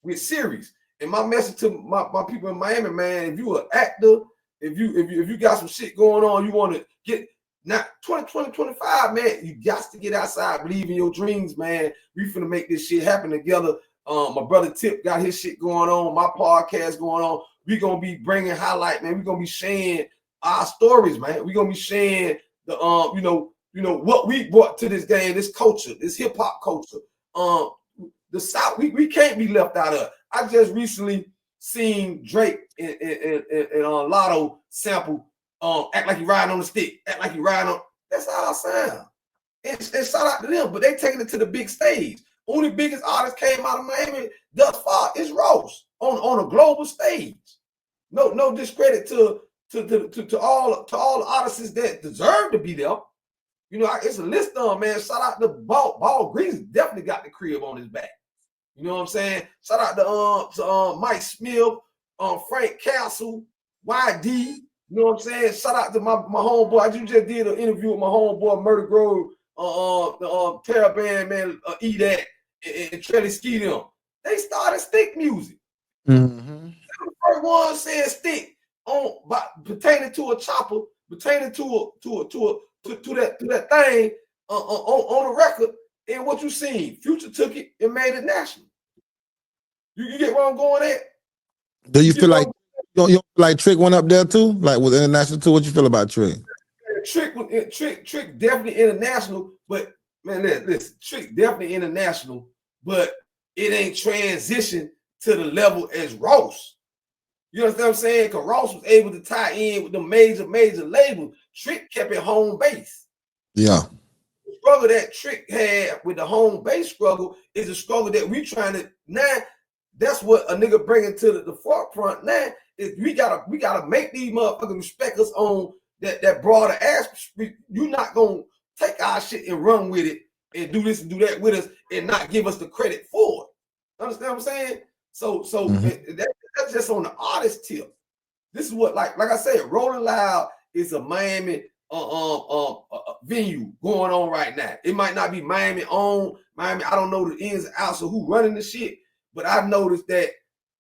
with series. And my message to my people in Miami, man, if you an actor, if you got some shit going on, you want to get now 2025, man, you got to get outside, believe in your dreams, man. We finna make this shit happen together. My brother Tip got his shit going on, my podcast going on. We gonna be bringing highlight, man. We gonna be sharing our stories, man. We gonna be sharing the what we brought to this game, this culture, this hip hop culture. The South, we can't be left out of. I just recently seen Drake and Lotto sample act like he riding on the stick, act like he riding on. That's how I sound. And shout out to them, but they taking it to the big stage. Only biggest artist came out of Miami thus far is Ross on a global stage. No discredit to all the artists that deserve to be there. You know, it's a list of them, man. Shout out to Ball Grease, definitely got the crib on his back. You know what I'm saying? Shout out to Mike Smith, Frank Castle, YD. You know what I'm saying? Shout out to my homeboy. I just did an interview with my homeboy Murder Grove, the Terror Band, man, E-Dat and Trelly Ski them. They started stick music. Mm-hmm. The first one said stick pertaining to a chopper, pertaining to that thing on the record. And what you seen, Future took it and made it national. You get where I'm going at? Do you feel like you feel like Trick went up there too? Like with international too? What you feel about Trick? Trick definitely international, but man, listen, Trick definitely international, but it ain't transitioned to the level as Ross. You understand what I'm saying? Because Ross was able to tie in with the major labels. Trick kept it home base. Yeah. The struggle that Trick had with the home base struggle is a struggle that we trying to now. That's what a nigga bringing to the forefront now. Is we gotta make these motherfuckers respect us on that broader aspect. You're not gonna take our shit and run with it and do this and do that with us and not give us the credit for it. Understand what I'm saying? So that's just on the artist tip. This is what like I said, Rolling Loud is a Miami venue going on right now. It might not be Miami owned. Miami, I don't know the ins and outs of who running the shit, but I've noticed that,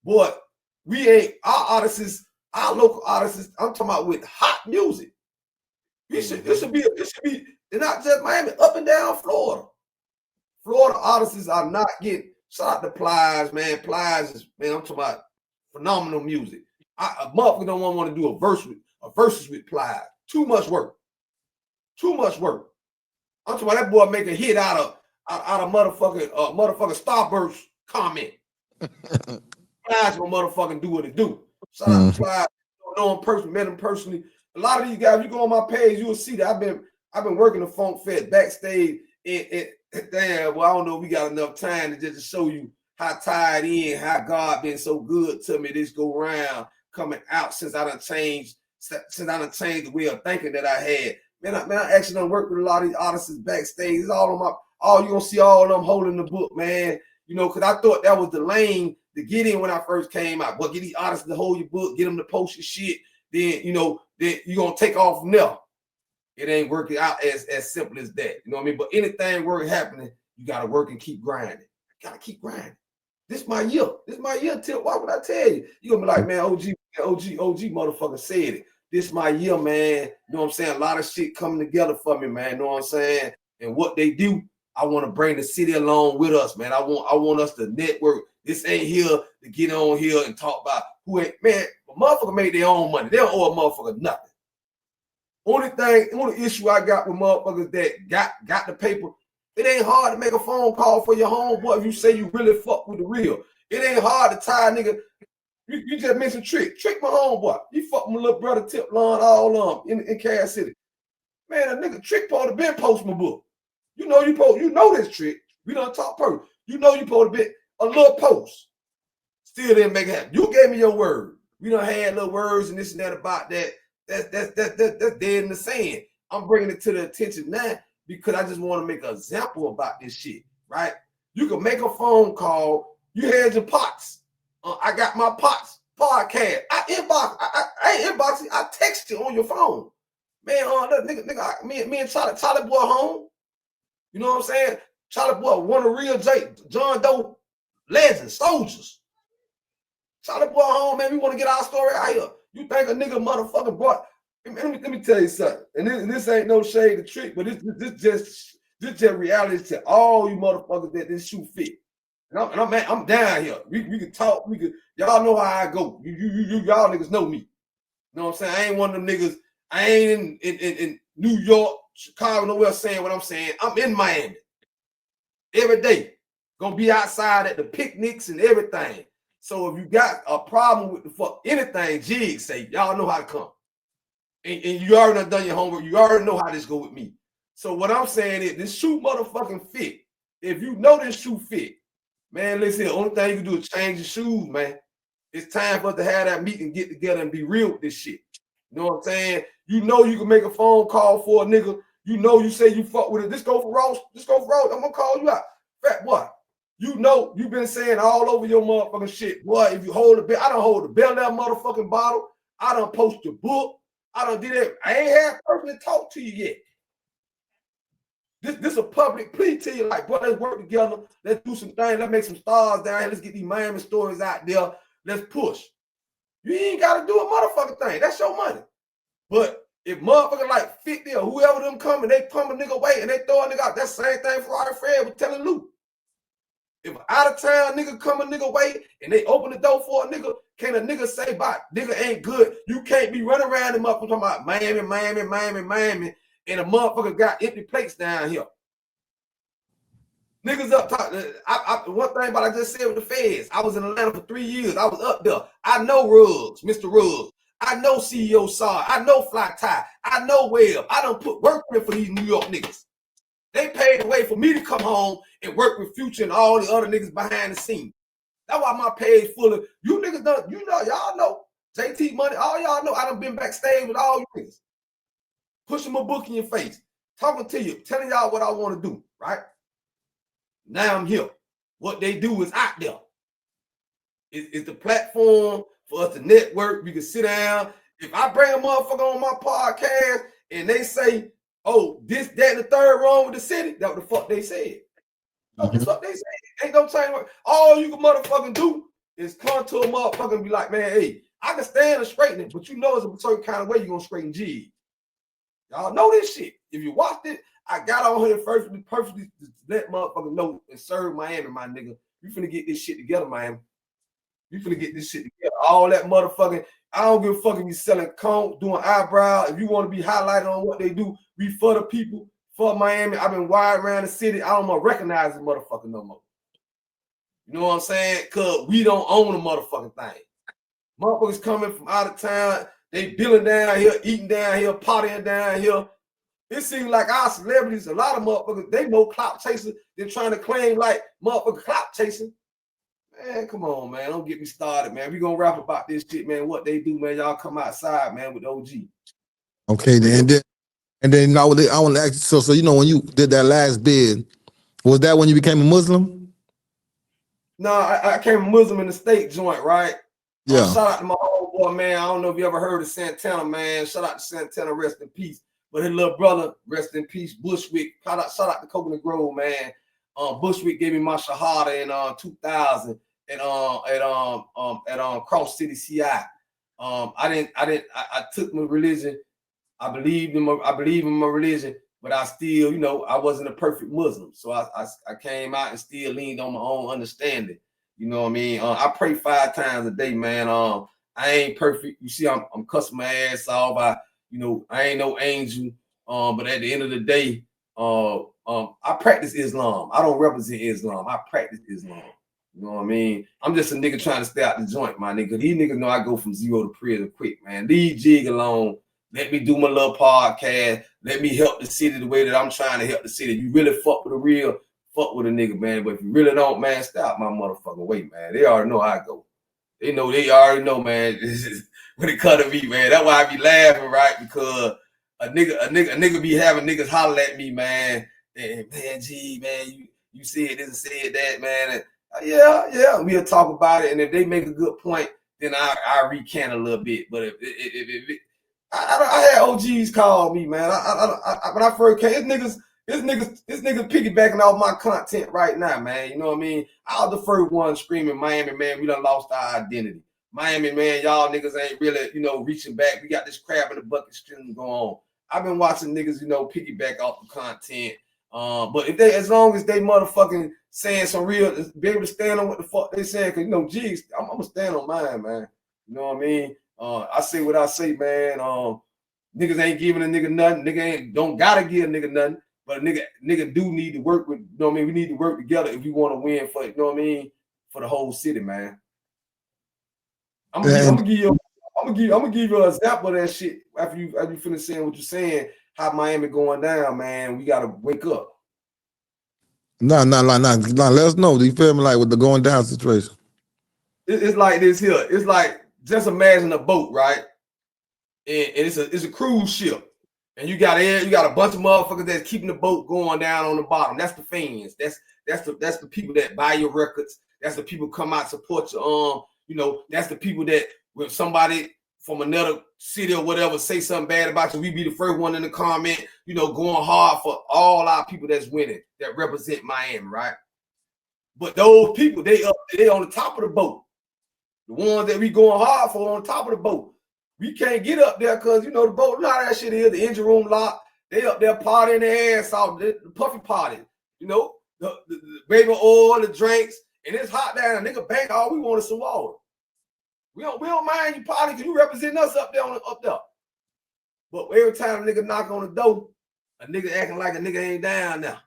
boy, our artists Our local artists, I'm talking about with hot music. It should be not just Miami, up and down Florida. Florida artists are not getting, shout out to Plies, man. Plies is, man, I'm talking about phenomenal music. A motherfucker don't want to do a verses with Plies. Too much work. Too much work. I'm talking about that boy make a hit out of motherfucking Starburst comment. Plies will motherfucking do what it do. Shout out to Plies. I know him personally, met him personally. A lot of these guys, if you go on my page, you will see that I've been working the Funk Fest backstage. Damn, well, I don't know if we got enough time to just show you how tied in, how God been so good to me this go round coming out since I done changed the way of thinking that I had. Man, I actually done worked with a lot of these artists backstage. It's all on you gonna see all of them holding the book, man. You know, because I thought that was the lane to get in when I first came out. But get these artists to hold your book, get them to post your shit, then you're gonna take off from there. It ain't working out as simple as that. You know what I mean? But anything work happening, you gotta work and keep grinding. You gotta keep grinding. This my year. Till why would I tell you? You're gonna be like, man, OG motherfucker said it. This my year, man. You know what I'm saying? A lot of shit coming together for me, man. You know what I'm saying? And what they do, I want to bring the city along with us, man. I want us to network. This ain't here to get on here and talk about who ain't, man. A motherfucker made their own money. They don't owe a motherfucker nothing. Only issue I got with motherfuckers that got the paper, it ain't hard to make a phone call for your homeboy if you say you really fuck with the real. It ain't hard to tie a nigga. You just mentioned Trick my homeboy. You fuck with my little brother Tip Lawn, all in Cass City. Man, a nigga Trick supposed to been post my book. You know this Trick. We done talk person. You know you supposed to be a little post. Still didn't make it happen. You gave me your word. We done had little words and this and that about that. That's dead in the sand. I'm bringing it to the attention now because I just want to make an example about this shit, right? You can make a phone call. You had your pots. I got my pots podcast. I ain't inboxing. I text you on your phone, man. Nigga, me and Charlie boy home. You know what I'm saying? Charlie boy, one of real John Doe legends, soldiers. Charlie boy home, man. We want to get our story out here. You think a nigga motherfucker brought? Let me tell you something. And this ain't no shade of Trick, but this just reality to all you motherfuckers that this shoe fit. And I'm down here. We can talk. Y'all know how I go. Y'all niggas know me. You know what I'm saying? I ain't one of them niggas. I ain't in New York, Chicago, nowhere saying what I'm saying. I'm in Miami every day. Gonna be outside at the picnics and everything. So if you got a problem with the fuck anything, Jig say, y'all know how to come. And you already done your homework. You already know how this go with me. So what I'm saying is this shoe motherfucking fit. If you know this shoe fit, man, listen, the only thing you can do is change your shoes, man. It's time for us to have that meeting, get together and be real with this shit. You know what I'm saying? You know you can make a phone call for a nigga. You know you say you fuck with it. This go for Ross. I'm gonna call you out. Fat boy. You know you've been saying all over your motherfucking shit. Boy, if you hold the bell, I don't hold the bell that motherfucking bottle. I don't post your book. I don't do that. I ain't had a person to talk to you yet. This a public plea to you, like, boy, let's work together. Let's do some things. Let's make some stars down here. Let's get these Miami stories out there. Let's push. You ain't got to do a motherfucking thing. That's your money. But if motherfucker like 50 or whoever them come and they come a nigga away and they throw a nigga out, that's the same thing Ferrari Fred was telling Luke. If an out of town nigga come a nigga away and they open the door for a nigga, can a nigga say, "Bye, nigga ain't good"? You can't be running around them up talking about Miami, and a motherfucker got empty plates down here. Niggas up top. One thing about I just said with the feds, I was in Atlanta for 3 years. I was up there. I know Ruggs, Mr. Ruggs. I know CEO Saw. I know Fly Tie. I know Webb. I done put work in for these New York niggas. They paid the way for me to come home and work with Future and all the other niggas behind the scenes. That's why my page full of you niggas done, you know, y'all know. JT Money, all y'all know I done been backstage with all you niggas. Pushing my book in your face. Talking to you, telling y'all what I want to do, right? Now I'm here. What they do is out there. It's the platform for us to network. We can sit down. If I bring a motherfucker on my podcast and they say, "Oh, this, that, and the third wrong with the city," that's what the fuck they said. What the fuck they said? Ain't no change. All you can motherfucking do is come to a motherfucker and be like, "Man, hey, I can stand and straighten it, but you know it's a certain kind of way you're gonna straighten G. Y'all know this shit. If you watched it, I got on here perfectly to let motherfuckers know and serve Miami, my nigga. You finna get this shit together, Miami. You finna get this shit together. All that motherfucking, I don't give a fuck if you selling comb, doing eyebrow. If you want to be highlighted on what they do, be for the people, for Miami. I've been wired around the city. I don't want to recognize the motherfucker no more. You know what I'm saying? Cause we don't own the motherfucking thing. Motherfuckers coming from out of town, they billing down here, eating down here, partying down here. It seems like our celebrities, a lot of motherfuckers, they more clout chasing than trying to claim like motherfucker clout chasing. Man, come on, man. Don't get me started, man. We gonna rap about this shit, man. What they do, man. Y'all come outside, man, with the OG. Okay, then and then I want to ask you, so you know when you did that last bid, was that when you became a Muslim? No, I came a Muslim in the state joint, right? Yeah. Shout out to my old boy, man. I don't know if you ever heard of Santana, man. Shout out to Santana, rest in peace. But his little brother, rest in peace, Bushwick. Shout out to Coconut Grove, man. Bushwick gave me my shahada in 2000 at Cross City, CI. I took my religion. I believe in my religion, but I still, you know, I wasn't a perfect Muslim. So I came out and still leaned on my own understanding. You know what I mean? I pray 5 times a day, man. I ain't perfect. You see, I'm cussing my ass off. I ain't no angel. But at the end of the day, I practice Islam. I don't represent Islam. I practice Islam. You know what I mean? I'm just a nigga trying to stay out the joint, my nigga. These niggas know I go from zero to prison quick, man. Leave Jig alone. Let me do my little podcast. Let me help the city the way that I'm trying to help the city. You really fuck with a real, fuck with a nigga, man. But if you really don't, man, stay out my motherfucking way, man. They already know how I go. They already know, man. When it comes to me, man. That's why I be laughing, right? Because a nigga be having niggas holler at me, man. And, man, gee, man, you said this and said that, man. And, yeah, we'll talk about it. And if they make a good point, then I recant a little bit. But if I had OGs call me, man. When I first came, this niggas piggybacking off my content right now, man. You know what I mean? I was the first one screaming, Miami, man, we done lost our identity. Miami, man, y'all niggas ain't really, you know, reaching back. We got this crab in the bucket stream going on. I've been watching niggas, you know, piggyback off the content. But if they, as long as they motherfucking saying some real, be able to stand on what the fuck they saying, because, you know, geez, I'm gonna stand on mine, man. You know what I mean? I say what I say, man. Niggas ain't giving a nigga nothing. Nigga don't gotta give a nigga nothing. But a nigga do need to work with, you know what I mean? We need to work together if we want to win for, you know what I mean? For the whole city, man. I'm gonna give you an example of that shit after you finish saying what you're saying, how Miami going down, man. We gotta wake up. No. Let us know. Do you feel me? Like with the going down situation. It's like this here. It's like, just imagine a boat, right? And it's a cruise ship. And you got a bunch of motherfuckers that's keeping the boat going down on the bottom. That's the fans. That's the people that buy your records. That's the people come out support your you know, that's the people that when somebody from another city or whatever say something bad about you, we be the first one in the comment, you know, going hard for all our people that's winning, that represent Miami, right? But those people, they on the top of the boat. The ones that we going hard for on top of the boat. We can't get up there because, you know, the boat, you know how that shit is, the engine room locked. They up there partying their ass off, the puffy party, you know, the baby oil, the drinks, and it's hot down. Nigga bang, all we want is some water. We don't mind you partying because you represent us up there up there. But every time a nigga knock on the door, a nigga acting like a nigga ain't down now.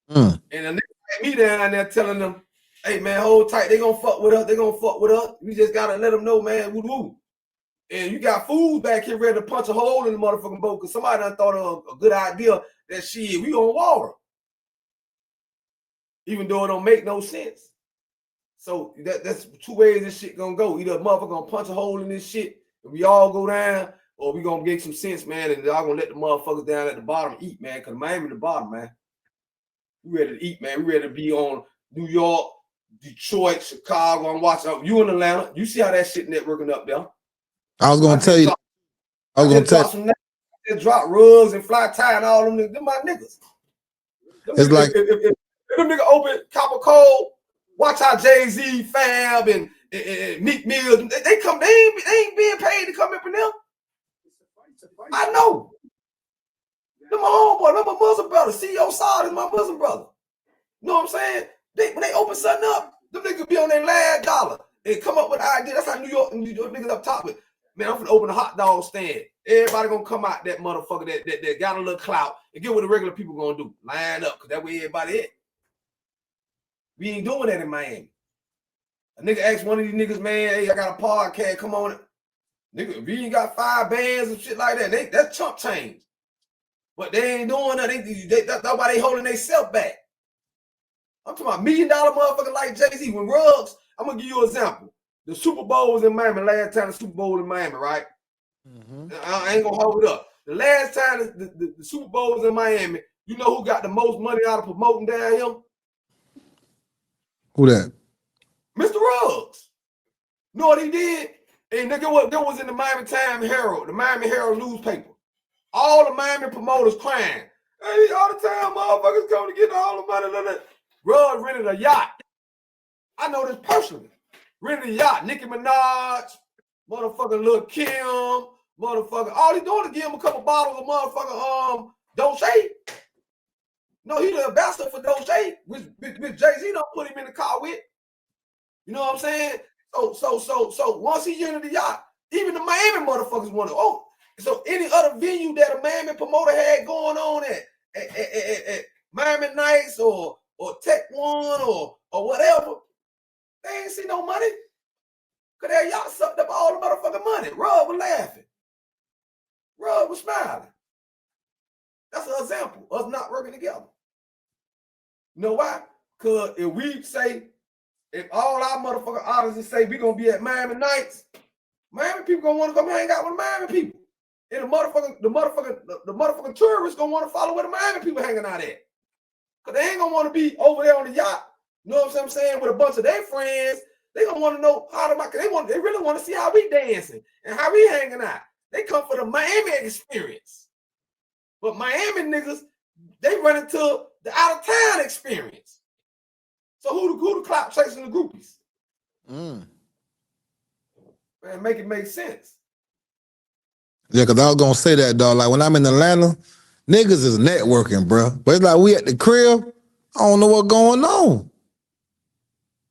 And a nigga like me down there telling them, hey, man, hold tight. They gonna fuck with us. They gonna fuck with us. We just gotta let them know, man, woo-woo. And you got fools back here ready to punch a hole in the motherfucking boat because somebody done thought of a good idea that shit, we on water. Even though it don't make no sense. So that's 2 ways this shit gonna go. Either a motherfucker gonna punch a hole in this shit and we all go down, or we gonna get some sense, man, and y'all gonna let the motherfuckers down at the bottom eat, man, because Miami the bottom, man. We ready to eat, man. We ready to be on New York, Detroit, Chicago. I'm watching you in Atlanta. You see how that shit networking up there. I was gonna tell you. I was gonna tell you. They drop rugs and fly tie and all them niggas. Them my niggas. It's like if them nigga open Copper Cole, watch how Jay-Z, Fab, and Meat Mills, they come, they ain't being paid to come up in there. I know. Them my homeboy, them my Muslim brother. CEO Saad is my Muslim brother. You know what I'm saying? When they open something up, them niggas be on their last dollar and come up with an idea. That's how New York niggas up top with. Man, I'm finna open a hot dog stand. Everybody gonna come out that motherfucker that got a little clout and get what the regular people gonna do. Line up, cause that way everybody at. We ain't doing that in Miami. A nigga asked one of these niggas, man, hey, I got a podcast, come on. Nigga, if you ain't got 5 bands and shit like that, that's chump change. But they ain't doing that. That's why they holding themselves back. I'm talking about $1 million motherfucker like Jay-Z. When Ruggs, I'm gonna give you an example. The Super Bowl was in Miami. Last time the Super Bowl was in Miami, right? Mm-hmm. I ain't gonna hold it up. The last time the Super Bowl was in Miami, you know who got the most money out of promoting down here? Who that? Mr. Ruggs. You know what he did? And nigga, that was in the Miami Times Herald, the Miami Herald newspaper. All the Miami promoters crying. Hey, all the time, motherfuckers coming to get all the money. Ruggs rented a yacht. I know this personally. Rented a yacht. Nicki Minaj, motherfucking Lil Kim, motherfucker. All he doing is give him a couple bottles of motherfucking Dolce. No, he the ambassador for Dolce, which Jay-Z don't put him in the car with. You know what I'm saying? So once he entered the yacht, even the Miami motherfuckers want to. So any other venue that a Miami promoter had going on at Miami Nights or Tech One or whatever, they ain't see no money. Cause that yacht sucked up all the motherfucking money. Rub was laughing. Rub was smiling. That's an example of us not working together. You know why? Cause if all our motherfucking artists say we gonna be at Miami Nights, Miami people gonna want to come hang out with the Miami people. And the motherfucking tourists gonna want to follow where the Miami people hanging out at. Cause they ain't gonna want to be over there on the yacht. You know what I'm saying? With a bunch of their friends, they gonna want to know how they really want to see how we dancing and how we hanging out. They come for the Miami experience. But Miami niggas, they run into the out of town experience. So who the clout chasing the groupies? Man, make it make sense. Yeah, because I was going to say that, dog. Like, when I'm in Atlanta, niggas is networking, bro. But it's like we at the crib, I don't know what's going on.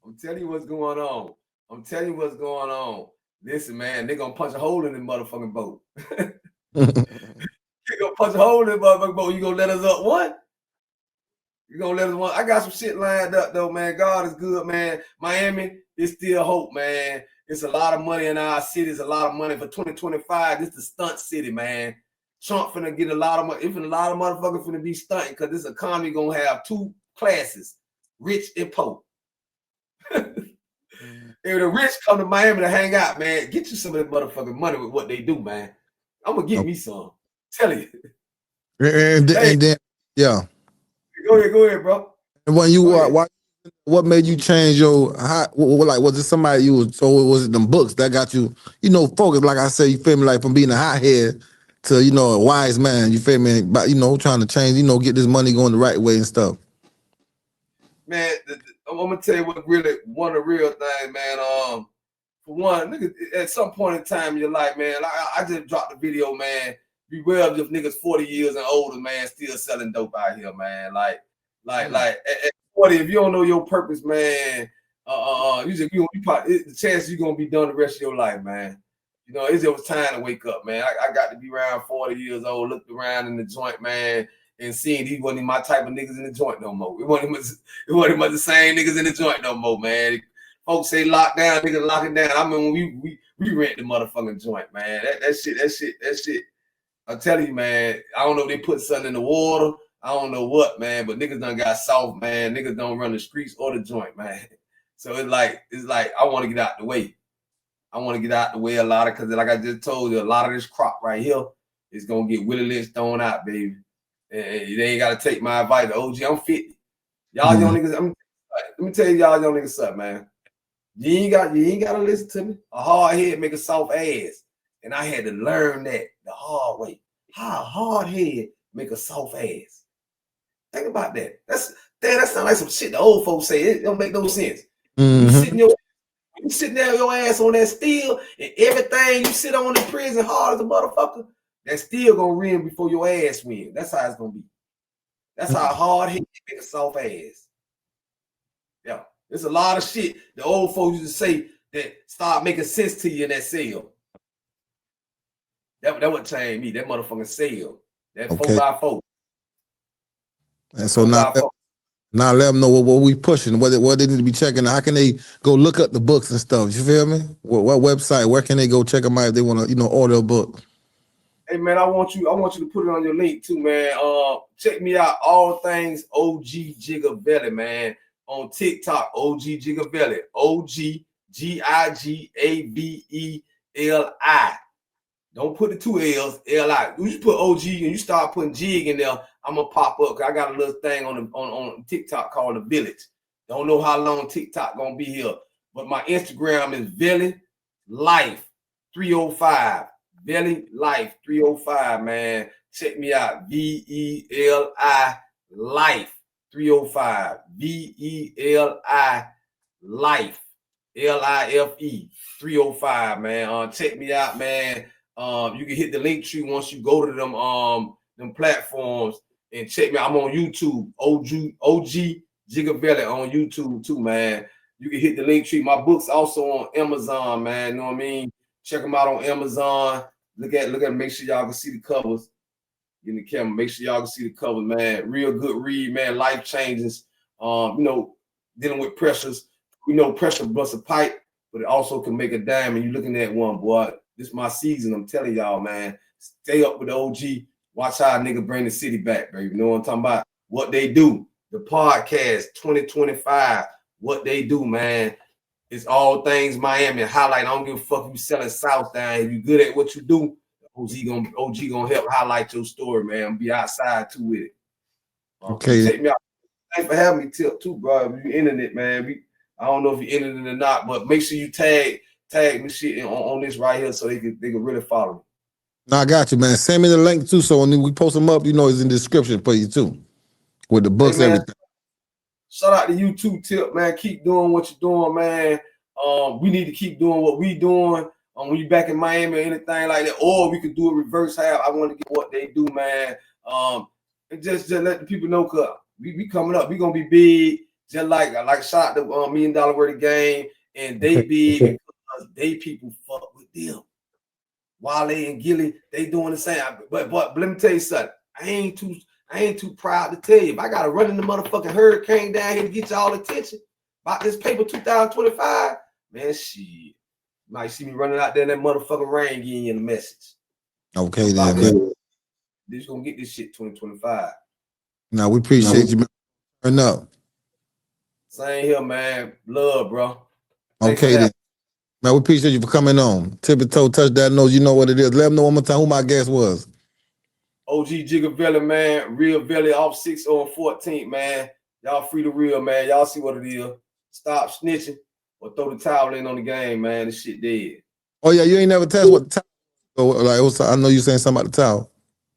I'm telling you what's going on. Listen, man, they gonna punch a hole in the motherfucking boat. They gonna punch a hole in the motherfucking boat. You gonna let us up one? You gonna let us one? I got some shit lined up, though, man. God is good, man. Miami is still hope, man. It's a lot of money in our city. It's a lot of money for 2025. This is the stunt city, man. Trump finna get a lot of money. Even a lot of motherfuckers finna be stunting because this economy gonna have 2 classes, rich and poor. If the rich come to Miami to hang out, man, get you some of that motherfucking money with what they do, man. I'm gonna get me some. Tell you. And then, yeah. Go ahead, bro. And when you what made you change your like? Was it somebody you was? So was it them books that got you? You know, focused. Like I said, you feel me? Like from being a hothead to a wise man. You feel me? But trying to change. Get this money going the right way and stuff. Man, I'm gonna tell you what really one of the real things, man. For one, nigga, at some point in time in your life, man, I just dropped a video, man. Beware of if niggas 40 years and older, man, still selling dope out here, man. Like at 40, if you don't know your purpose, man, the chance you're gonna be done the rest of your life, man. It's just time to wake up, man. I got to be around 40 years old, looked around in the joint, man, and seeing he wasn't my type of niggas in the joint no more. It wasn't the same niggas in the joint no more, man. Folks say lock down, niggas locking down. I mean, when we rent the motherfucking joint, man. That shit. I'm telling you, man. I don't know if they put something in the water. I don't know what, man. But niggas done got soft, man. Niggas don't run the streets or the joint, man. So it's like I want to get out the way. I want to get out the way a lot because, like I just told you, a lot of this crop right here is gonna get Willie Lynch thrown out, baby. And they ain't gotta take my advice. OG, I'm 50. Y'all young niggas. Let me tell y'all young niggas something, man. You ain't gotta listen to me. A hard head make a soft ass. And I had to learn that the hard way. How a hard head make a soft ass. Think about that. That sounds like some shit the old folks say. It don't make no sense. You sit in your You sitting there with your ass on that steel, and everything you sit on in prison hard as a motherfucker, that steel gonna win before your ass win. That's how it's gonna be. That's how hard hit make a soft ass. Yeah, there's a lot of shit the old folks used to say that start making sense to you in that cell. That what changed me. That motherfucking cell. That 4x4. And so now let them know what we pushing, what they need to be checking. How can they go look up the books and stuff? You feel me? What website? Where can they go check them out if they want to, order a book? Hey man, I want you to put it on your link too, man. Check me out, all things OG GIGAVELI, man. On TikTok, OG GIGAVELI, OG GIGAVELI. Don't put the 2 L's, L-I. You put OG and you start putting jig in there, I'm gonna pop up. I got a little thing on TikTok called The Village. Don't know how long TikTok gonna be here, but my Instagram is Veli Life 305. Veli Life 305, man. Check me out. VELI Life 305. VELI Life LIFE 305, man. Check me out, man. You can hit the Linktree once you go to them platforms and check me out. I'm on YouTube, OG GIGAVELI on YouTube too, man. You can hit the Linktree. My book's also on Amazon, man. You know what I mean? Check them out on Amazon. Look at them. Make sure y'all can see the covers. In the camera, make sure y'all can see the covers, man. Real good read, man. Life changes. Dealing with pressures. We know pressure busts a pipe, but it also can make a dime. And you're looking at one, boy. This is my season. I'm telling y'all, man. Stay up with the OG. Watch how a nigga bring the city back, baby. You know what I'm talking about? What they do. The podcast 2025. What they do, man. It's all things Miami. Highlight. I don't give a fuck if you selling South down. If you good at what you do, OG gonna help highlight your story, man. Be outside too with it. Okay. Check me out. Thanks for having me too, bro. If you internet, man. I don't know if you entered it or not, but make sure you tag me shit on this right here so they can really follow me. No, I got you, man. Send me the link too, so when we post them up, it's in the description for you too, with the books, hey, man, everything. Shout out to you too, Tip, man. Keep doing what you're doing, man. We need to keep doing what we doing. When you back in Miami or anything like that, or we could do a reverse half. I want to get what they do, man. And just let the people know, cause we coming up. We gonna be big. Just like shout out the $1 million worth of game, and they big because they people fuck with them. Wale and Gilly, they doing the same. But let me tell you something. I ain't too proud to tell you. If I gotta run in the motherfucking hurricane down here to get y'all attention about this paper 2025, man, shit. You might see me running out there in that motherfucking rain getting you the message. Okay, then, man. They're just gonna get this shit 2025. Now we appreciate you, man. Turn up. Same here, man. Love, bro. Okay, then. Man, we appreciate you for coming on. Tippie Toe Touchdown knows you know what it is. Let them know one more time who my guest was. OG GIGAVELI, man. Real Veli off 6 on 14th, man. Y'all free to real, man. Y'all see what it is. Stop snitching or throw the towel in on the game, man. This shit dead. Oh, yeah, you ain't never tell us what the towel. I know you saying something about the towel.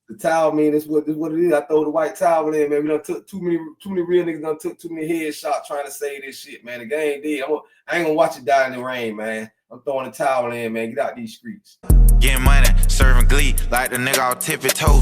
The towel, man, this what it is. I throw the white towel in, man. We done took too many real niggas done took too many headshots trying to say this shit, man. The game dead. I ain't gonna watch it die in the rain, man. I'm throwing the towel in, man. Get out these streets. Getting money, serving glee like the nigga off Tippie Toe.